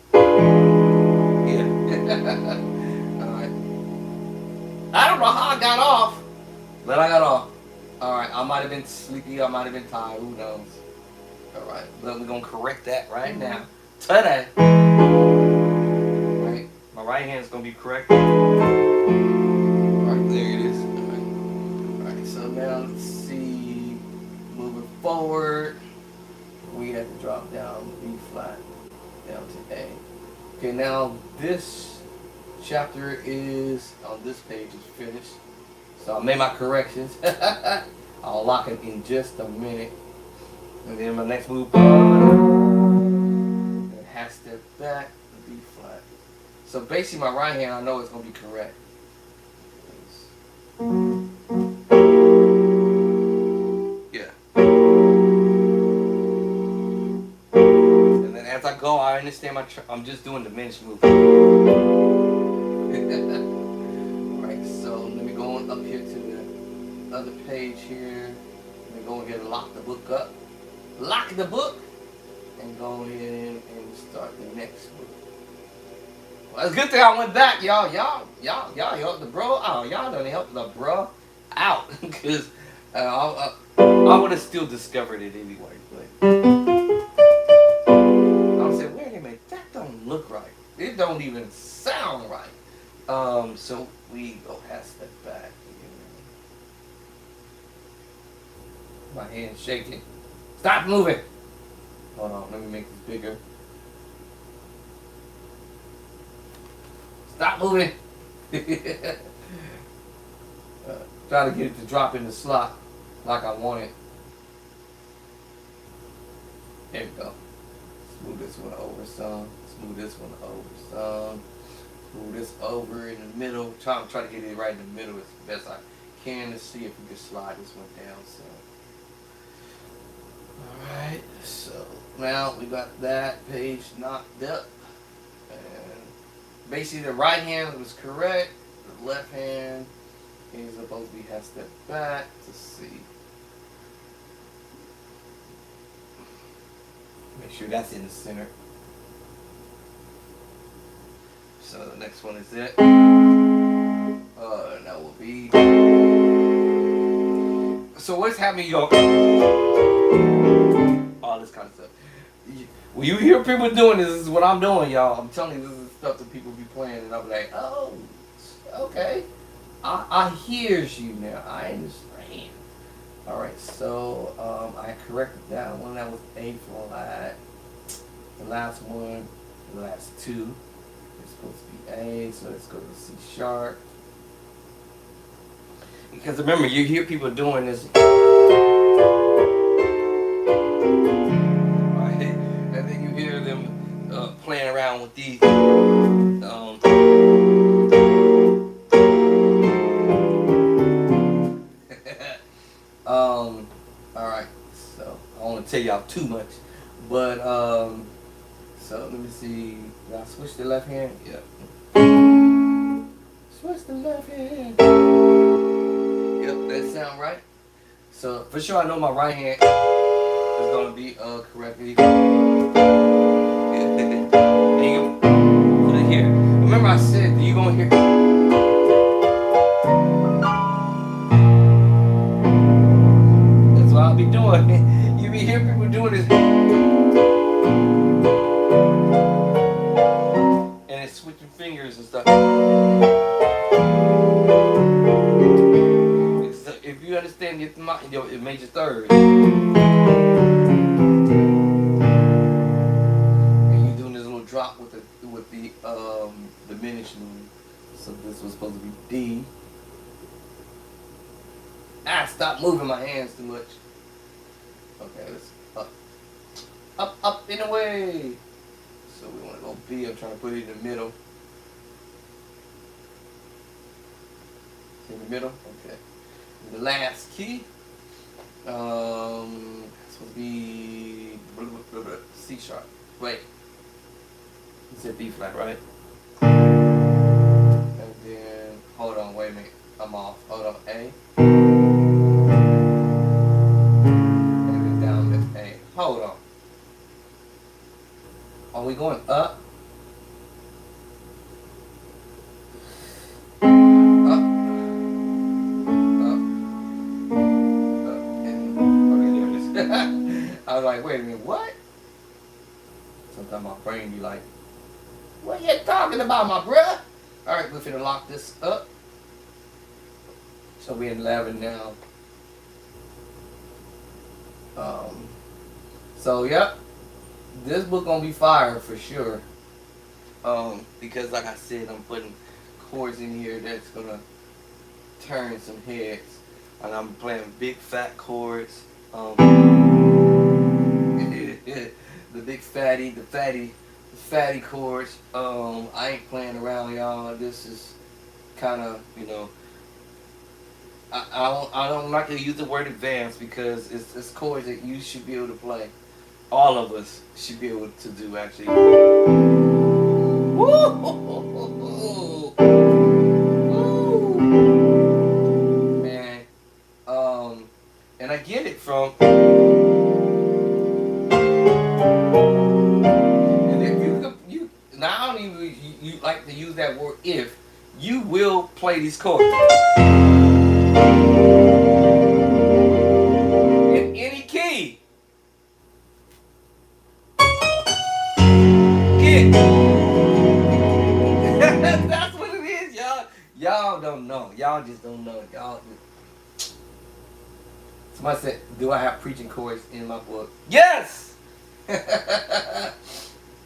Speaker 1: Alright. I don't know how I got off, but I got off. Alright, I might have been sleepy, I might have been tired, who knows. Alright, but we're gonna correct that right now. Today. Right? My right hand is gonna be correct. Alright, there it is. Alright, so now let's see. Moving forward, we have to drop down B flat down to A. Okay, now this chapter is on this page is finished. So I made my corrections. I'll lock it in just a minute. And then my next move, and half step back to B flat. So basically my right hand, I know it's going to be correct. Yeah. And then as I go, I understand I'm just doing the diminished move. Alright, so let me go on up here to the other page here. Let me go ahead and lock the book up. Lock the book and go ahead and start the next book. Well, it's a good thing I went back, y'all. Y'all helped the bro out. Y'all done helped the bro out because I would have still discovered it anyway. But I was saying, wait a minute, that don't look right. It don't even sound right. So we go half step back. My hand's shaking. Stop moving. Hold on, let me make this bigger. Stop moving. Try to get it to drop in the slot like I want it. There we go. Smooth this one over some. Smooth this one over some. Move this over in the middle. Try to get it right in the middle as best I can to see if we can slide this one down some. Alright, so now we got that page knocked up. And basically the right hand was correct. The left hand is supposed to be half step back. Let's see. Make sure that's in the center. So the next one is it. That will be. So what's happening, y'all? All this kind of stuff. When you hear people doing this, this is what I'm doing, y'all. I'm telling you, this is stuff that people be playing, and I'm like, oh, okay. I hears you now. I understand. All right, so I corrected that one. That was A flat. The last one, the last two. It's supposed to be A, so let's go to C sharp. Because remember, you hear people doing this. Right? And then you hear them playing around with these. Alright, so I don't want to tell y'all too much. But, so let me see. Did I switch the left hand? Yep. Switch the left hand. Yep, that sound right. So for sure I know my right hand is gonna be correctly. And you put it here. Remember I said you gonna hear. That's what I'll be doing. You be hear people doing this. And it's switching fingers and stuff. If you understand your major third, and you're doing this little drop with the diminished mood. So this was supposed to be D. Stop moving my hands too much. Okay, let's up in the way. So we want to go B. I'm trying to put it in the middle. In the middle, okay. The last key, it's supposed to be C sharp. Wait, you said B flat, right? And then hold on, wait a minute, I'm off. Hold on, A, and then down to A. Hold on. Are we going up? I was like, wait a minute, what? Sometimes my brain be like, what you talking about, my bruh? Alright, we're finna lock this up. So we're in 11 now. So, yep. This book gonna be fire for sure. Because like I said, I'm putting chords in here that's gonna turn some heads. And I'm playing big fat chords. The big fatty, the fatty chords. I ain't playing around, y'all. This is kind of, you know, I don't like to use the word advanced because it's chords that you should be able to play. All of us should be able to do, actually. Woo! Man, and I get it from. Not only you like to use that word if, you will play these chords. In any key. Get. That's what it is, y'all. Y'all don't know. Y'all just don't know. Y'all just. Somebody said, do I have preaching chords in my book? Yes!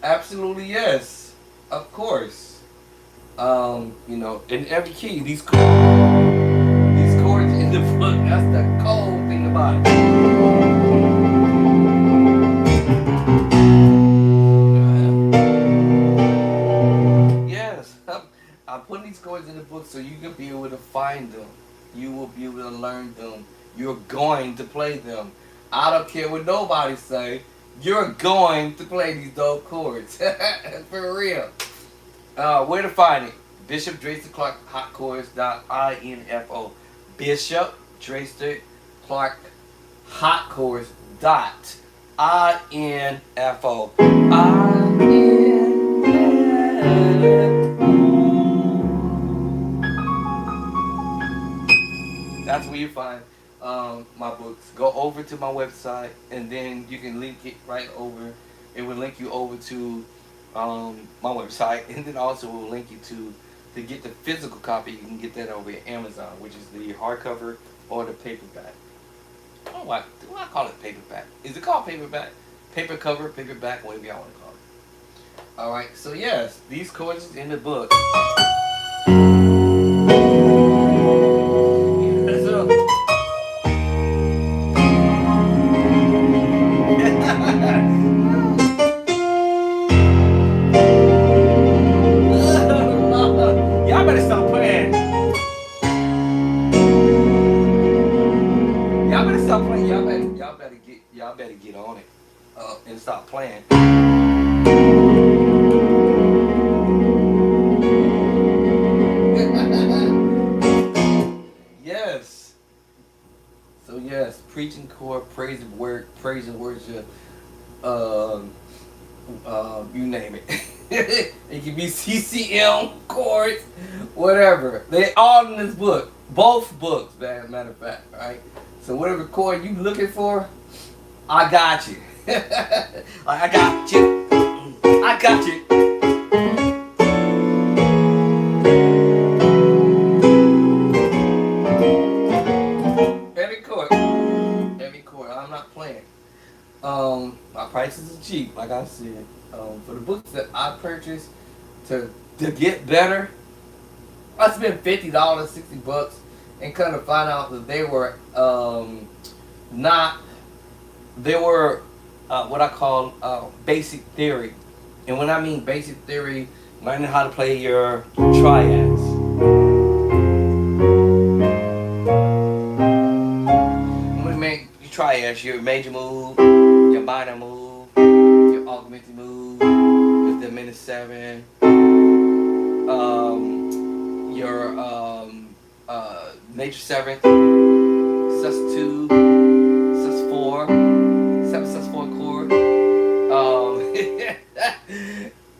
Speaker 1: Absolutely yes. Of course. You know, in every key, these chords in the book. That's the cold thing about it. Yes, I'm putting these chords in the book so you can be able to find them. You will be able to learn them. You're going to play them. I don't care what nobody say. You're going to play these dope chords. For real. Where to find it? Bishop Drayster Clark Hot Chords .info. Bishop Drayster Clark Hot Chords .info. That's where you find my books. Go over to my website, and then you can link it right over. It will link you over to my website, and then also will link you to get the physical copy. You can get that over at Amazon, which is the hardcover or the paperback. I don't know why do I call it paperback. Is it called paperback? Paper cover, paperback, whatever y'all want to call it. All right. So yes, these chords is in the book. Y'all better stop playing. Y'all better stop playing. Y'all better get on it and stop playing. Yes. So yes, preaching chord, praise and worship, you name it. It can be CCM chords, whatever. They all in this book. Both books, matter of fact, right? So whatever chord you looking for, I got you. I got you. I got you. Every chord. Every chord. I'm not playing. My prices are cheap, like I said. For the books that I purchased to get better, I spent $50, $60, and kind of find out that they were not. They were what I call basic theory, and when I mean basic theory, learning how to play your triads. When we make your triads, your major move, your minor move, your augmented move, your diminished seven, your major seventh, sus2, sus4, 7 sus4 chord.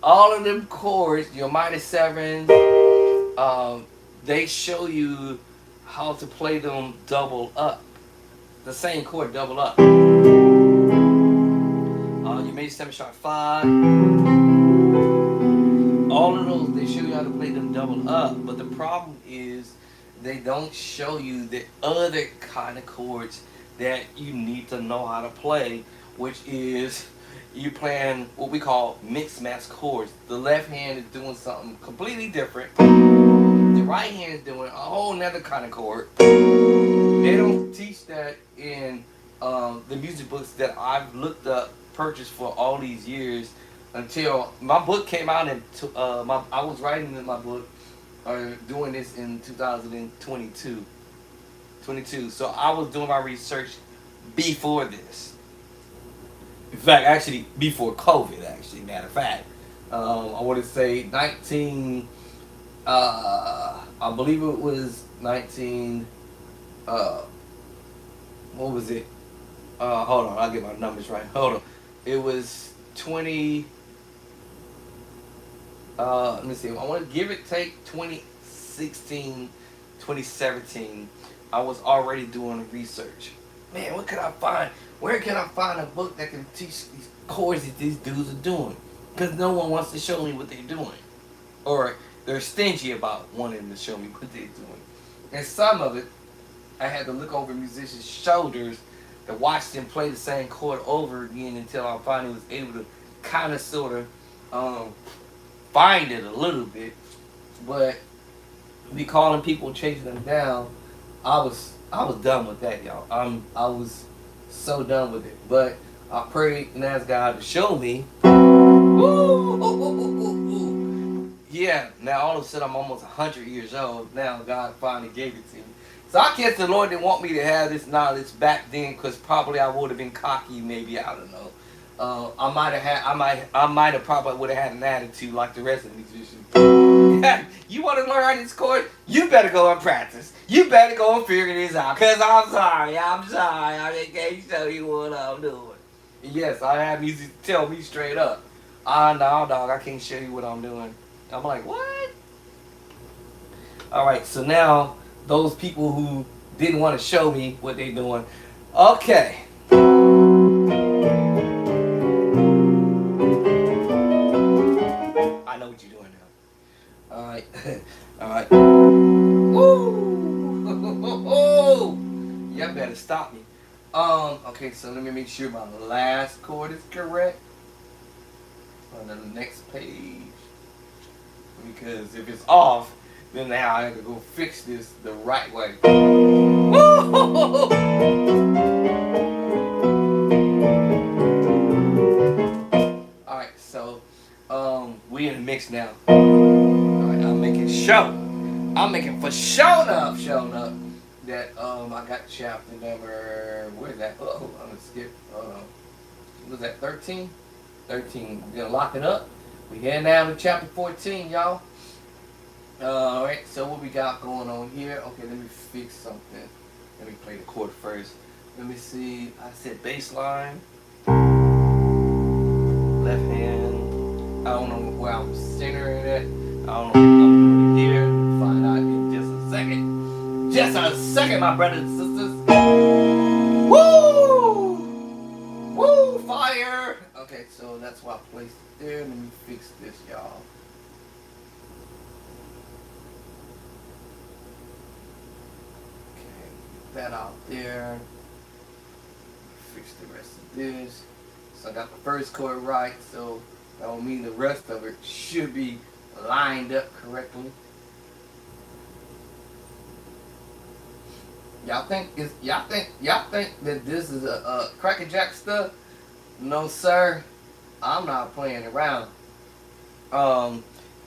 Speaker 1: All of them chords, your minor sevens, they show you how to play them double up. The same chord double up. Your major 7 sharp 5. All of those, they show you how to play them double up. But the problem is they don't show you the other kind of chords that you need to know how to play, which is you playing what we call mixed match chords. The left hand is doing something completely different. The right hand is doing a whole nother kind of chord. They don't teach that in the music books that I've looked up, purchased for all these years, until my book came out. I was writing in my book, doing this in 2022. So I was doing my research before this. In fact, actually before COVID. Actually, matter of fact, I want to say 19. I believe it was 19. What was it? Hold on, I'll get my numbers right. Hold on. It was 20. Let me see. I want to give it take 2016, 2017. I was already doing research. Man, what can I find? Where can I find a book that can teach these chords that these dudes are doing? Because no one wants to show me what they're doing, or they're stingy about wanting to show me what they're doing. And some of it, I had to look over musicians' shoulders to watch them play the same chord over again until I finally was able to kind of sort of find it a little bit. But be calling people, chasing them down, I was done with that, y'all. I was so done with it. But I prayed and asked God to show me. Woo! Yeah, now all of a sudden I'm almost 100 years old. Now God finally gave it to me. So I guess the Lord didn't want me to have this knowledge back then, because probably I would have been cocky, maybe, I don't know. I might have probably would have had an attitude like the rest of the musicians. You want to learn how this chord? You better go and practice. You better go and figure this out. Cause I'm sorry, I just can't show you what I'm doing. And yes, I have music tell me straight up. No, dog, I can't show you what I'm doing. I'm like, what? All right, so now those people who didn't want to show me what they doing. Okay. I know what you're doing now. All right. All right. Woo! Y'all better stop me. Okay, so let me make sure my last chord is correct on the next page. Because if it's off, then now I have to go fix this the right way. Woo! Alright, so we in the mix now. Alright, I'm making sure. I'm making for showing up that I got chapter number, where's that? Oh, I'm gonna skip. Was that 13? 13. We're gonna lock it up. We heading down to chapter 14, y'all. Alright, so what we got going on here? Okay, let me fix something. Let me play the chord first. Let me see. I said bass line. Left hand. I don't know where I'm centering it. I don't know if I'm here. Find out in just a second. Just a second, my brothers and sisters. Woo! Woo! Fire! Okay, so that's why I placed it there. Let me fix this, y'all. Okay, get that out there. Fix the rest of this. So I got the first chord right, so that will mean the rest of it should be lined up correctly. Y'all think that this is a Cracker Jack stuff? No, sir. I'm not playing around.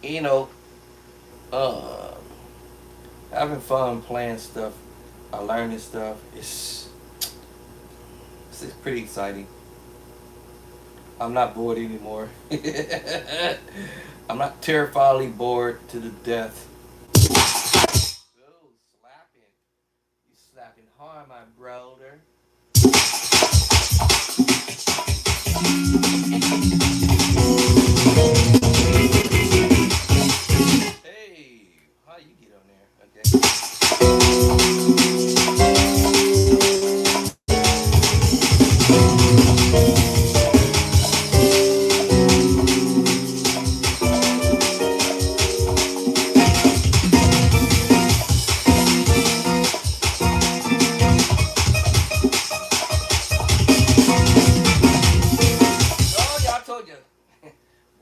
Speaker 1: You know, having fun playing stuff, learning stuff. It's pretty exciting. I'm not bored anymore. I'm not terrifiedly bored to the death. Oh, slapping. You slapping hard, my brother. Hey, how you get on there? Okay.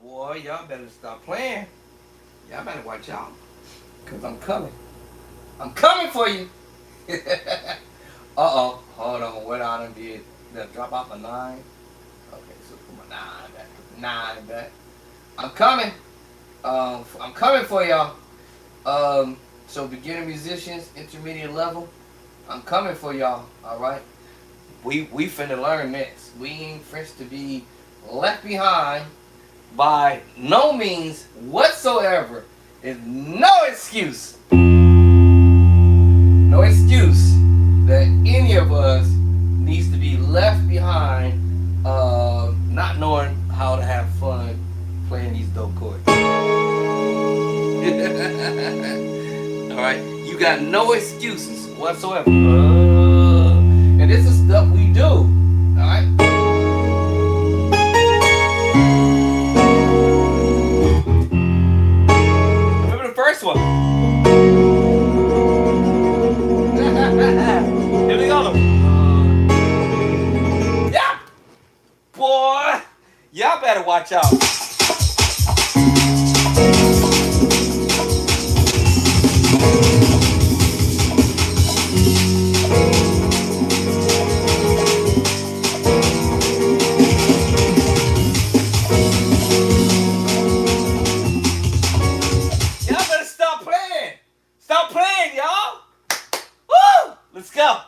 Speaker 1: Boy, y'all better stop playing. Y'all better watch out. Because I'm coming. I'm coming for you. Uh-oh. Hold on. What I done did. Did I drop off a 9? Okay, so put my 9 back. 9 back. I'm coming. I'm coming for y'all. So beginner musicians, intermediate level, I'm coming for y'all. Alright? We finna learn this. We ain't finna to be left behind. By no means whatsoever. There's no excuse. No excuse that any of us needs to be left behind not knowing how to have fun playing these dope chords. Alright? You got no excuses whatsoever. And this is stuff we do. Alright? First one. Here we go. Yeah, boy, y'all better watch out. Let's go. All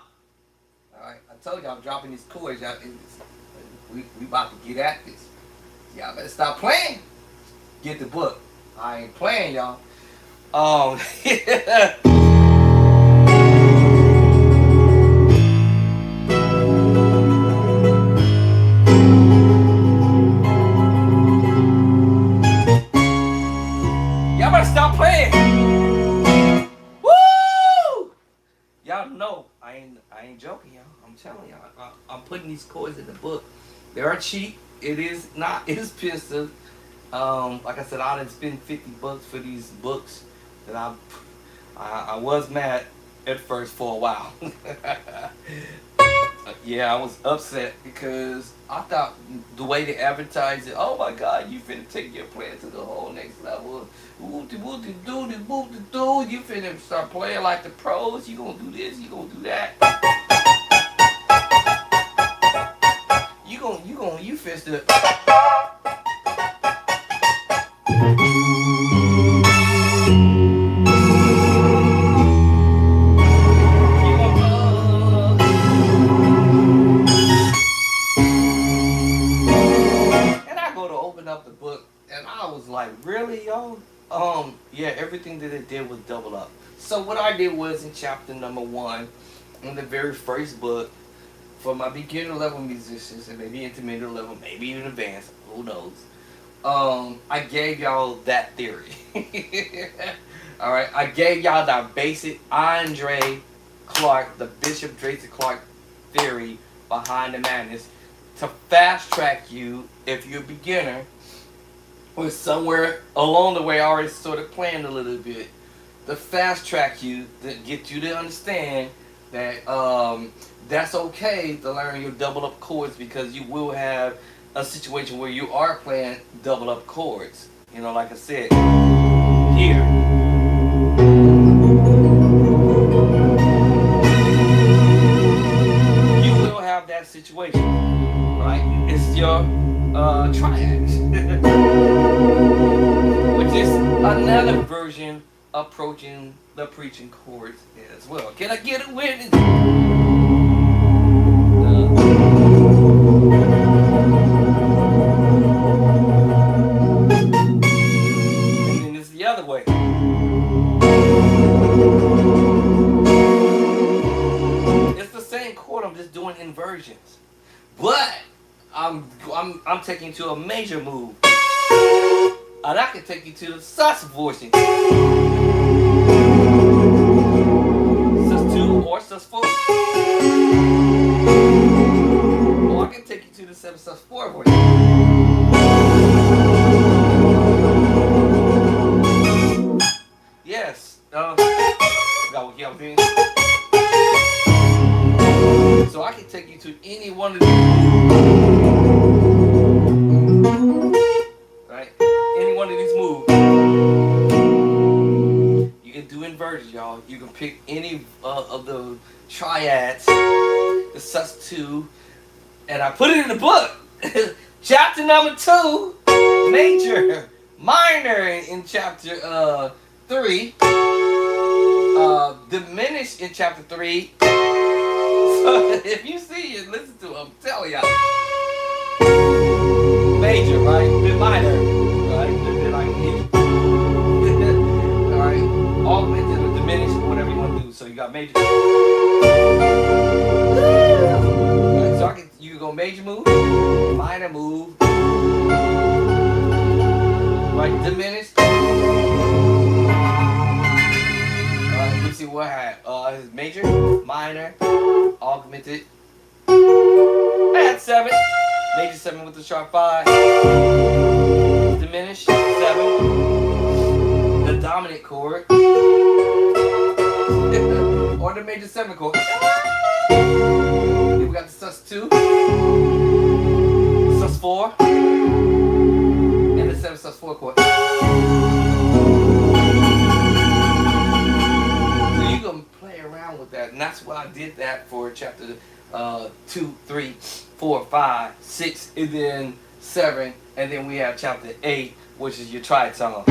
Speaker 1: right, I told you I'm dropping these chords. Y'all, we about to get at this. Y'all better stop playing. Get the book. I ain't playing, y'all. Y'all better stop playing. Woo! Y'all know I ain't joking, y'all. I'm telling y'all. I'm putting these chords in the book. They are cheap. It is not expensive. Like I said, I didn't spend $50 for these books that I was mad at first for a while. Yeah, I was upset because I thought the way they advertised it, oh my God, you finna take your plan to the whole next level. Whoop-de-whoop-de-doo, whoop-de-doo. You finna start playing like the pros. You gonna do this, you gonna do that. You finna. Up the book and I was like, really, y'all? Yeah, everything that it did was double up. So what I did was in chapter number 1, in the very first book, for my beginner level musicians and maybe intermediate level, maybe even advanced, who knows? I gave y'all that theory. All right, I gave y'all that basic Andre Clark, the Bishop Tracy Clark theory behind the madness to fast track you if you're a beginner or somewhere along the way already sort of planned a little bit to fast track you, to get you to understand that that's okay to learn your double up chords, because you will have a situation where you are playing double up chords. You know, like I said, here. You will have that situation, right? It's your triads. Which is another version approaching the preaching chords as well. Can I get a witness? And then it's the other way. It's the same chord, I'm just doing inversions. But I'm taking you to a major move. And I can take you to the sus voicing. Sus2 or sus4. Or I can take you to the 7 sus4 voicing. Yes. So I can take you to any one of these. Any one of these moves. You can do inversions, y'all. You can pick any of the triads, the sus2, and I put it in the book. Chapter number 2, major, minor in chapter 3, diminished in chapter 3. So if you see it, listen to it. I'm telling y'all. Major, right? Then minor, right? Then like alright, augmented or diminished, or whatever you want to do. So you got major. Right, so you can go major move, minor move, right? Diminished. Let's see what I had. Major, minor, augmented. I had 7. Major 7 with the sharp 5. Diminished 7. The dominant chord. Or the major 7 chord. Then we got the sus2. Sus4. And the 7 sus4 chord. So you can play around with that. And that's why I did that for chapter 2, 3, 4, 5, 6, and then 7, and then we have chapter 8, which is your tritone.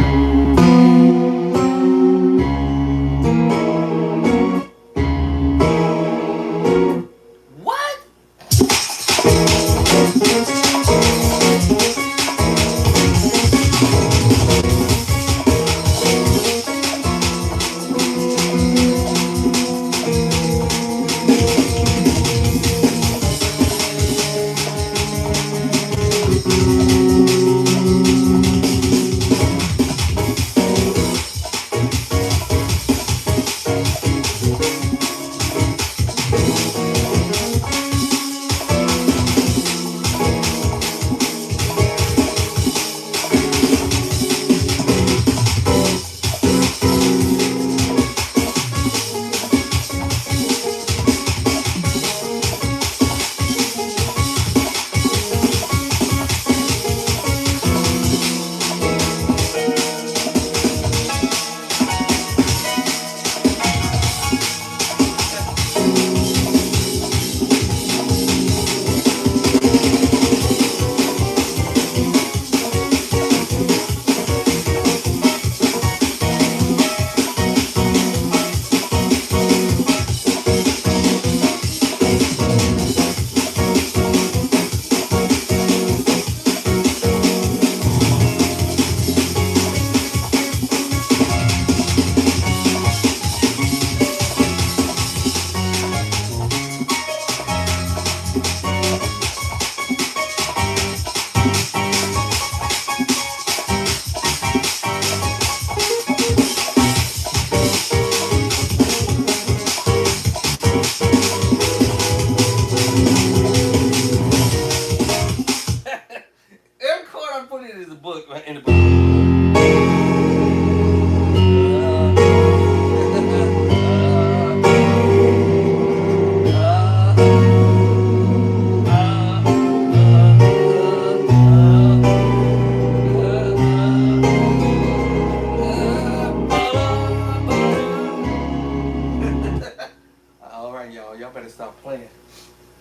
Speaker 1: y'all better stop playing.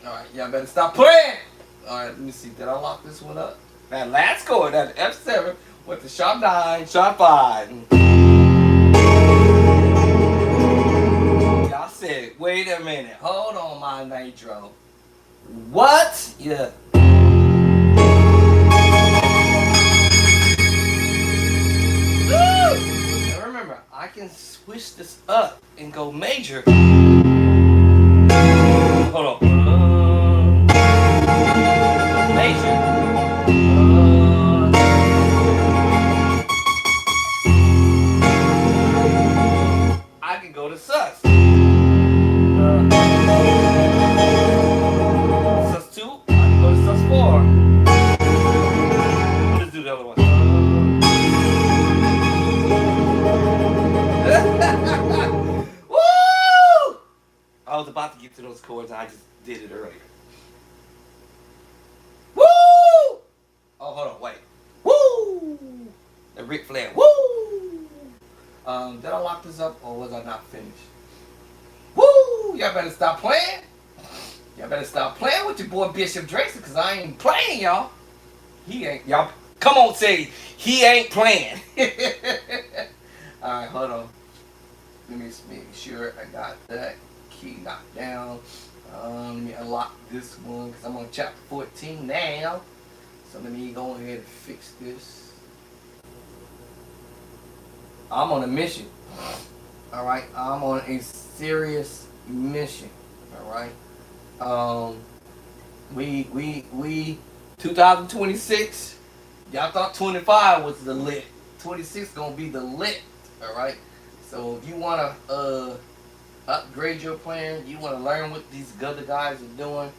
Speaker 1: Alright, y'all better stop playing! Alright, let me see. Did I lock this one up? That last chord, that's F7 with the sharp 9, sharp 5. Y'all said, wait a minute. Hold on, my Nitro. What? Yeah. Now remember, I can switch this up and go major. Hold on. Major. I can go to sus. Sus 2. I can go to sus 4. Let's do the other one. Woo! I was about to get to those chords. I just did it earlier. Woo! Oh, hold on, wait. Woo! The Ric Flair. Woo! Did I lock this up or was I not finished? Woo! Y'all better stop playing. Y'all better stop playing with your boy Bishop Dracer, because I ain't playing, y'all. He ain't. Y'all, come on, say he ain't playing. Alright, hold on. Let me just make sure I got that key knocked down. Let me unlock this one because I'm on chapter 14 now. So let me go ahead and fix this. I'm on a mission. Alright, I'm on a serious mission. Alright. We 2026. Y'all thought 25 was the lit. 26 gonna be the lit. Alright. So if you wanna upgrade your plan, you wanna learn what these other guys are doing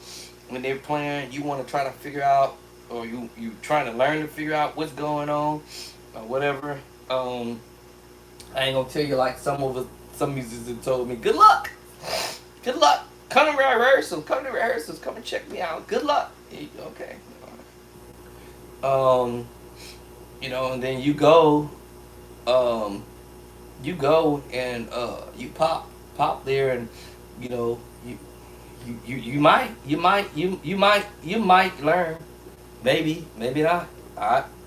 Speaker 1: when they're playing, you wanna try to figure out, or you trying to learn to figure out what's going on or whatever. I ain't gonna tell you like some musicians have told me, good luck. Good luck. Come to rehearsals. Come to rehearsals. Come and check me out. Good luck. Okay. You know, and then you go and you pop there, and you know you might learn. Maybe not.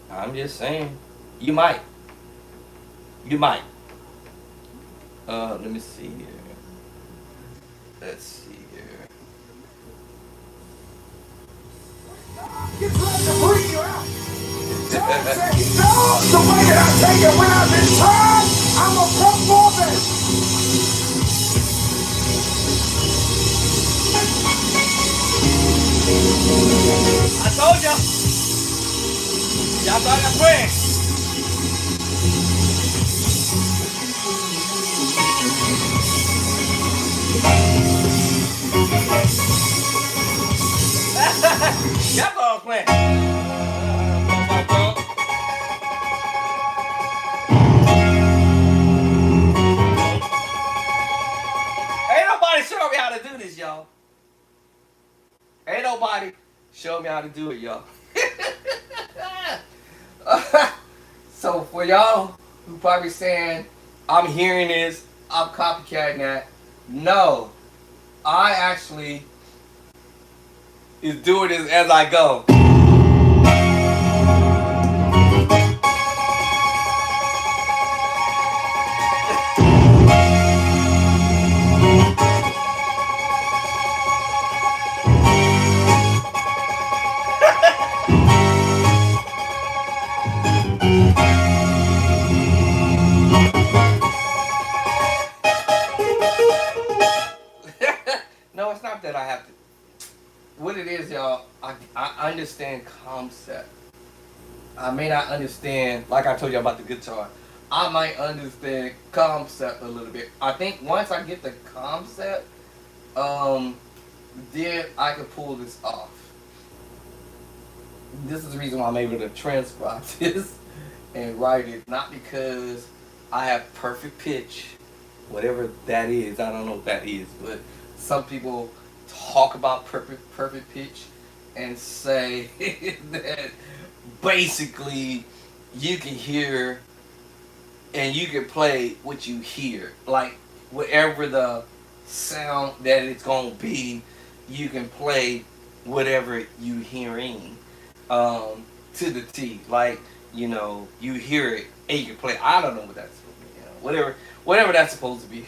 Speaker 1: I'm just saying you might. Let me see here. Let's see here.
Speaker 2: Get ready to bring you out. Don't say no. The way that I take it when I'm in time, I'm a performance.
Speaker 1: I told y'all. Y'all thought I was playing. Y'all thought I was playing. Ain't nobody show me how to do this, y'all. Ain't nobody show me how to do it, y'all. So for y'all who probably saying, I'm hearing this, I'm copycatting that. No, I actually is doing this as I go. No, it's not that I have to. What it is, y'all, I understand concept. I may not understand, like I told you about the guitar, I might understand concept a little bit. I think once I get the concept, then I can pull this off. This is the reason why I'm able to transcribe this and write it. Not because I have perfect pitch, whatever that is. I don't know what that is, but some people talk about perfect pitch and say that basically you can hear and you can play what you hear, like whatever the sound that it's gonna be, you can play whatever you hearing to the T. Like, you hear it and you can play. I don't know what that's supposed to be. Whatever that's supposed to be.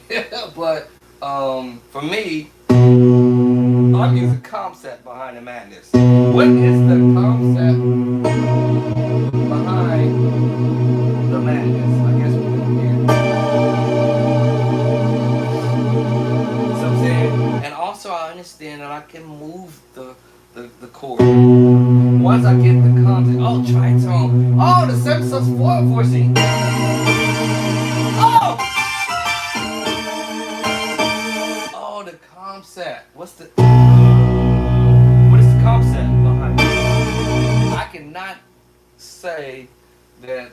Speaker 1: But for me, I'm using concept behind the madness. What is the concept behind the madness? I guess we're gonna hear. So I'm saying, and also I understand that I can move the chord. Once I get the concept, tritone. Oh, the 7/4 voicing. Oh! Oh, the concept. What is the concept behind it? I cannot say that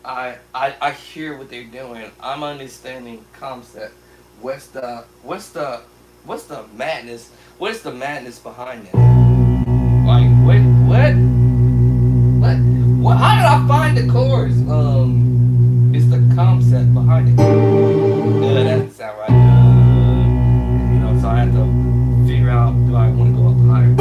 Speaker 1: I hear what they're doing. I'm understanding concept. What's the madness? What is the madness behind it? Like what? How did I find the chords? It's the concept behind it. That doesn't sound right. So I have to figure out, do I want to go up higher?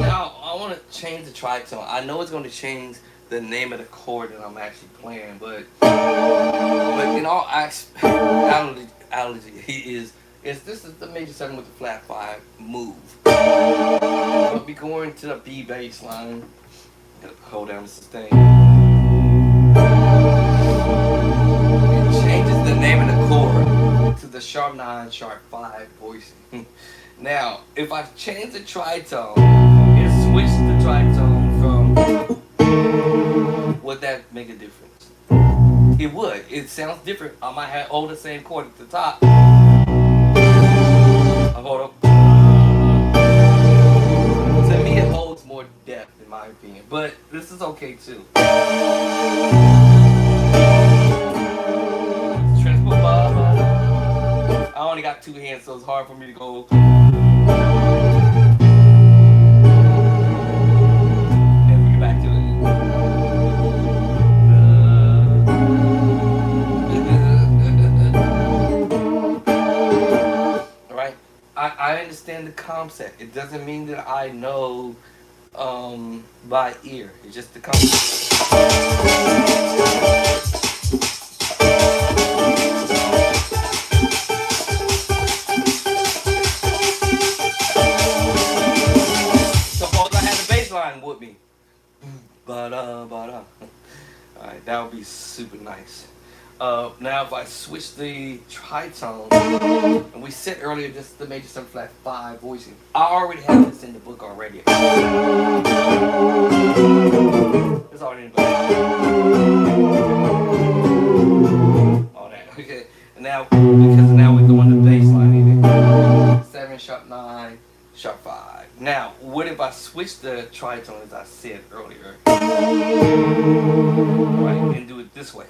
Speaker 1: Now I want to change the tritone. I know it's going to change the name of the chord that I'm actually playing, but in all actuality, this is the major 7 with the flat 5 move. I'll be going to the B bass line. Hold down the sustain. It changes the name of the chord to the sharp 9, sharp 5 voicing. Now, if I change the tritone, it switches the tritone from. Would that make a difference? It would. It sounds different. I might hold the same chord at the top. I hold up. To me, it holds more depth, in my opinion. But this is okay too. I only got 2 hands, so it's hard for me to go. And we get back to it. Right? I understand the concept. It doesn't mean that I know by ear. It's just the concept. Suppose I had the bass line with me. Ba-da. Alright, that would be super nice. Now if I switch the tritone, and we said earlier this is the major 7 flat 5 voicing. I already have this in the book already. It's already in the book. All that. Okay. And now, because now we're doing the bass line in it. 7 sharp 9 sharp 5. Now, what if I switch the tritone as I said earlier? Right, and do it this way. Is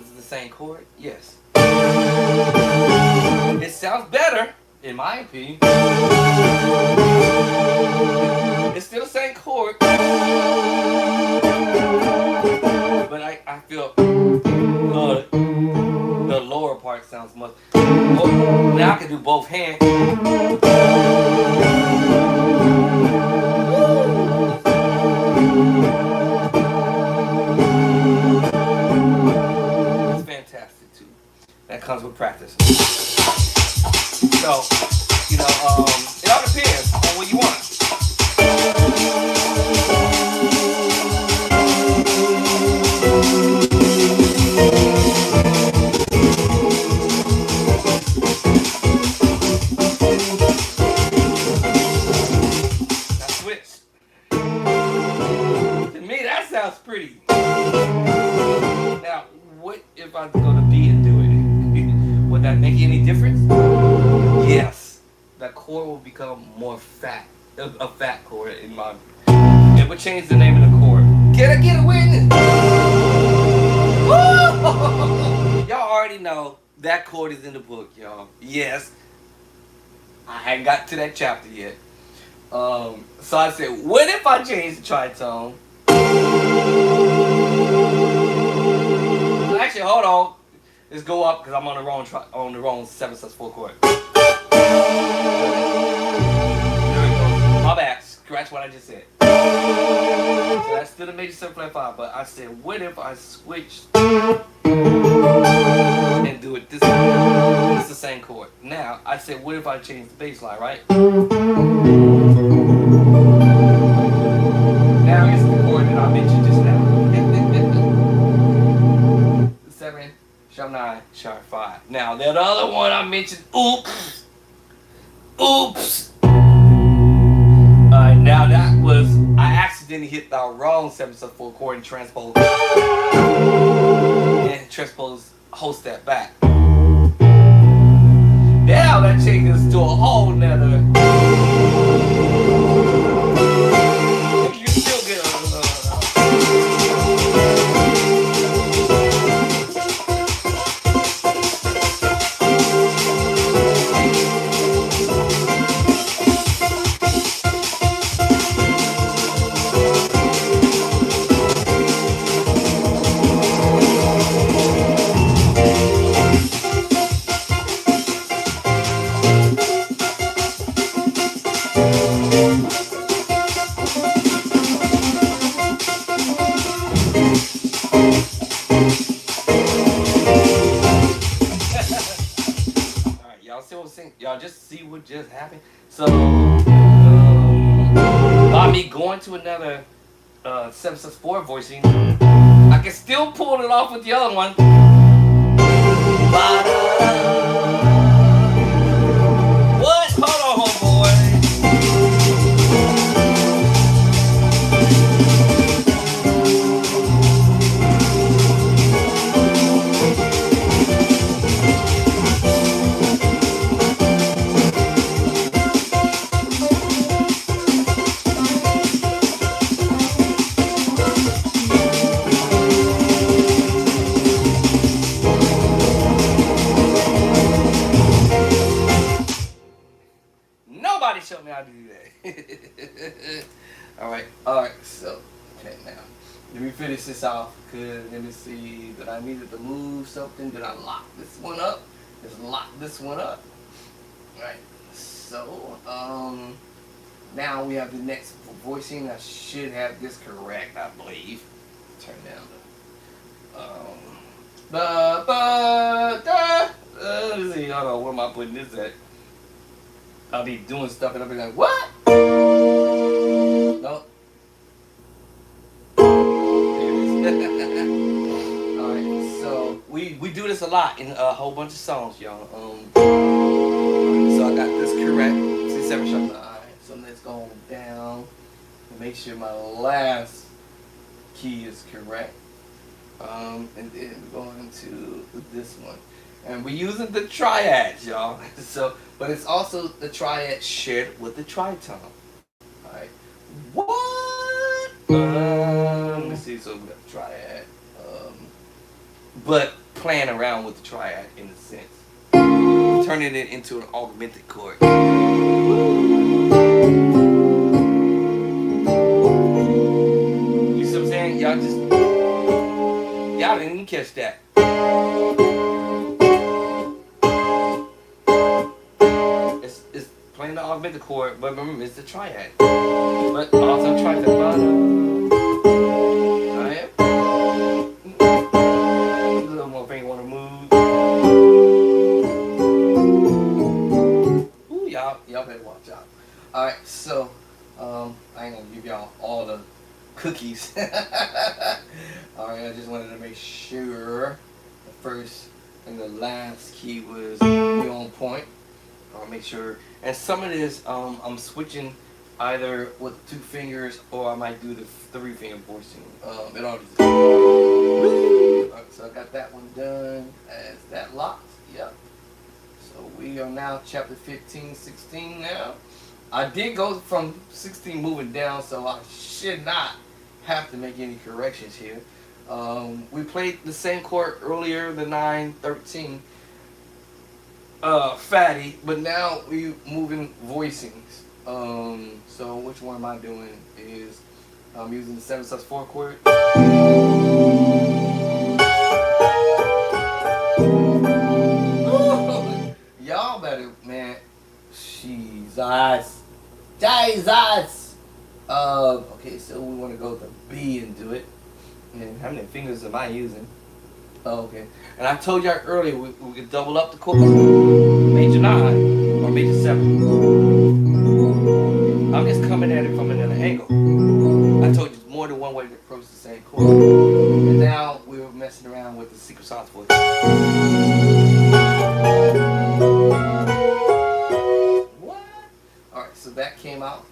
Speaker 1: it the same chord? Yes. It sounds better, in my opinion. It's still the same chord. But I feel the lower part sounds much. Oh, now I can do both hands. It's fantastic too. That comes with practice. So, it all depends on what you want. Pretty. Now, what if I go to B and do it? Would that make any difference? Yes. That chord will become more fat. A fat chord in my. It would change the name of the chord. Can I get a witness? Y'all already know that chord is in the book, y'all. Yes. I hadn't got to that chapter yet. So I said, what if I change the tritone? Actually, hold on. Let's go up because I'm on the wrong 7/4 chord. There we go. My bad. Scratch what I just said. So that's still a major 7 flat 5. But I said, what if I switched and do it this way? It's the same chord. Now I said, what if I change the bass line, right? Now it's the chord that I mentioned just now. 7 sharp 9 sharp 5. Now that other one I mentioned, oops. Alright, now that was, I accidentally hit the wrong 7/4 chord and transpose. And transpose whole step back. Now that changes to a whole nother. You can still get y'all just see what just happened. So by me going to another 7/4 voicing, I can still pull it off with the other one. What? Hold on, homeboy. Nobody showed me how to do that. Alright, so, okay, now, let me finish this off, because let me see, that I needed to move something, did I lock this one up? Let's lock this one up. Alright, so, now we have the next voicing. I should have this correct, I believe. Turn down let's see, hold on, where am I putting this at? I'll be doing stuff and I'll be like, what? No. Alright, so we do this a lot in a whole bunch of songs, y'all. So I got this correct. See, 7 sharp 9. So let's go down and make sure my last key is correct. And then we're going to this one. And we're using the triads, y'all. So, but it's also the triad shared with the tritone. Alright. What? Let me see. So we got the triad. But playing around with the triad in a sense. Turning it into an augmented chord. You see what I'm saying? Y'all didn't even catch that. It's playing the augmented chord, but remember it's the triad. But also try the alright. A little more finger wanna move. Ooh, y'all better watch out. Alright, so I ain't gonna give y'all all the cookies. Alright, I just wanted to make sure the first and the last key was on point. I'll make sure. And some of this, I'm switching either with 2 fingers or I might do the 3-finger voicing. It all just. Alright, so I got that one done. As that locked. Yep. So we are now chapter 15, 16 now. I did go from 16 moving down, so I should not have to make any corrections here. We played the same chord earlier, the 9, 13, fatty, but now we moving voicings. So which one am I doing? Is I'm using the 7/4 chord. Y'all better, man. Jesus. Jesus. Okay, so we want to go to B and do it. And how many fingers am I using? Oh, okay. And I told y'all earlier we could double up the chord. Major 9 or major 7. I'm just coming at it from another angle. I told you there's more than one way to approach the same chord. And now we were messing around with the secret sauce voice. What? Alright, so that came out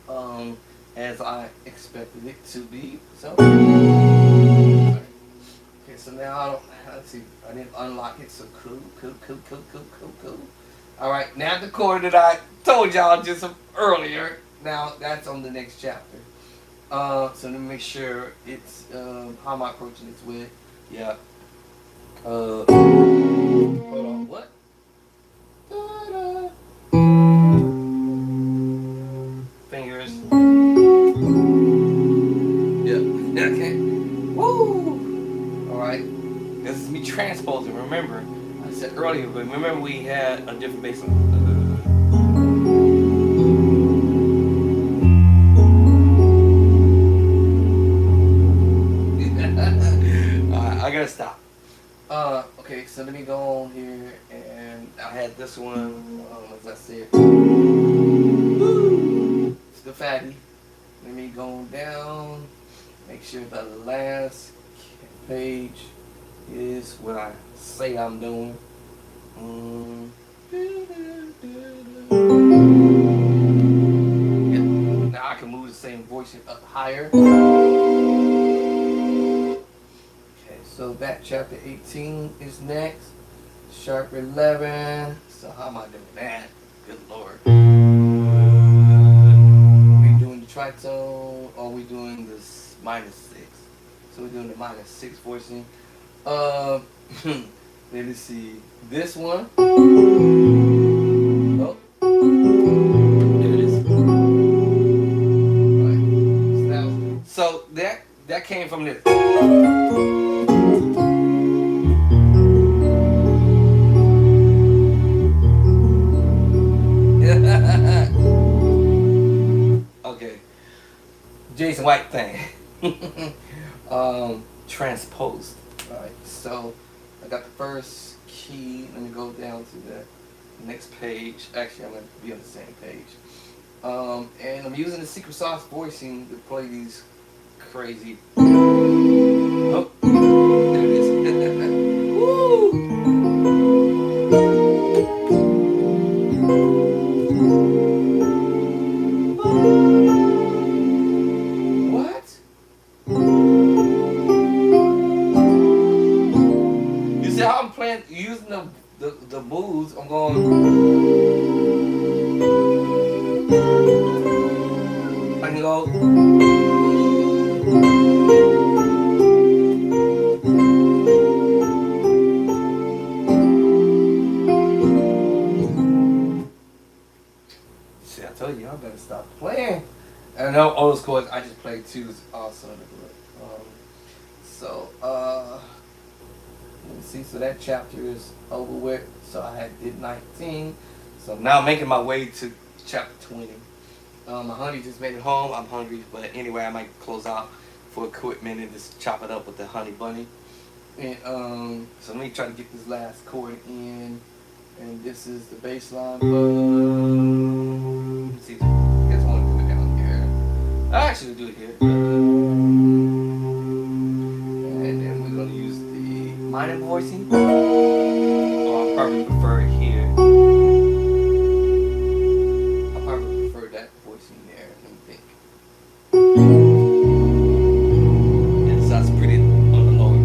Speaker 1: as I expected it to be. So, right. Okay, so now let's see. I didn't unlock it, so cool. Alright, now the chord that I told y'all just earlier. Now that's on the next chapter. So let me make sure it's how am I approaching this with? Yeah. Hold on. What? Fingers. Yep. Okay. Woo! Alright. This is me transposing. Remember, I said earlier, but remember we had a different bass line. I gotta stop. Okay, so let me go on here, and I had this one, as I said. It's the fatty. Let me go down, make sure the last page is what I say I'm doing. Yeah. Now I can move the same voice up higher. So that chapter 18 is next. Sharp 11. So how am I doing that? Good Lord. Are we doing the tritone or are we doing this -6? So we're doing the -6 voicing. Let me see. This one. Oh. There it is. Right. So that came from this. Okay, Jason White thing. Transposed. All right, so I got the first key. Let me go down to the next page. Actually, I'm gonna be on the same page. And I'm using the secret sauce voicing to play these crazy. Oh, there it is. Woo! I'm playing using the moves. I'm going. I can go. See, I told you I better stop playing. And I know all those chords I just played too also. Let me see, so that chapter is over with. So I did 19. So now I'm making my way to chapter 20. My honey just made it home. I'm hungry, but anyway, I might close out for a quick minute and just chop it up with the honey bunny. And so let me try to get this last chord in. And this is the bass line. Let's see, I guess I want to do it down here. I actually do it here. And then we're going to use the minor voicing. Or I'll probably prefer it here. I'll probably prefer that voicing there. Let me think. And so that's pretty on the lower.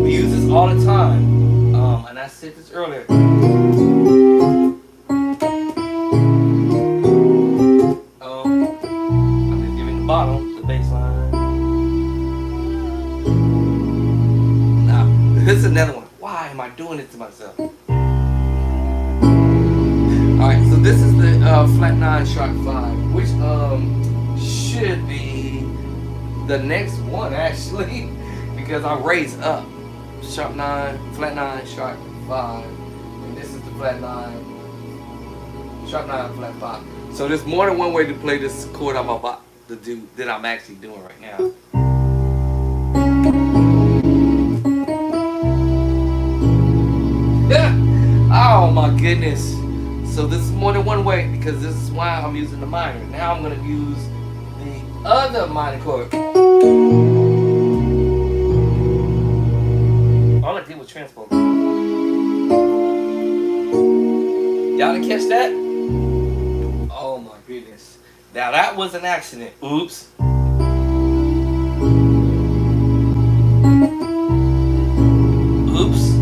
Speaker 1: We use this all the time. And I said this earlier. I'm just giving the bottom, the bass line. Now, this is another one. Why am I doing it to myself? flat 9 sharp 5, which should be the next one actually, because I raised up sharp 9, flat 9, sharp 5, and this is the flat 9, sharp 9, flat 5. So there's more than one way to play this chord I'm about to do that I'm actually doing right now. Oh my goodness. So this is more than one way because this is why I'm using the minor. Now I'm going to use the other minor chord. All I did was transpose. Y'all didn't catch that? Oh my goodness. Now that was an accident. Oops. Oops.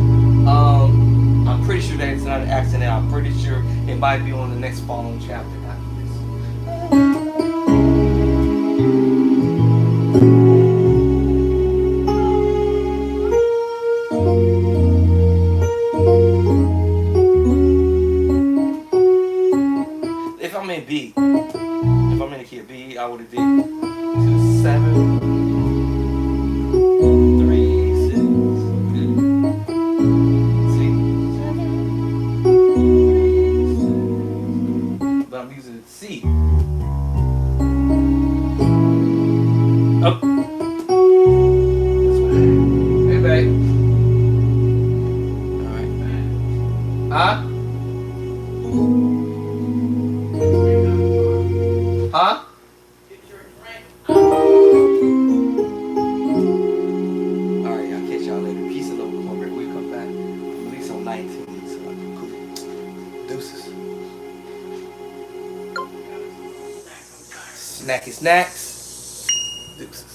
Speaker 1: I'm pretty sure that it's not an accident. I'm pretty sure it might be on the next following chapter after this. If I'm in B, if I'm in the key of B, I would have did 2, 7, 3, 6. Good. See? But I'm using C. Up. This way. Hey, babe. Alright. Huh? Huh? Alright, I'll catch y'all later. Peace and love. We'll come back. At least on 19. So cool. Deuces. Snacky snacks. Deuces.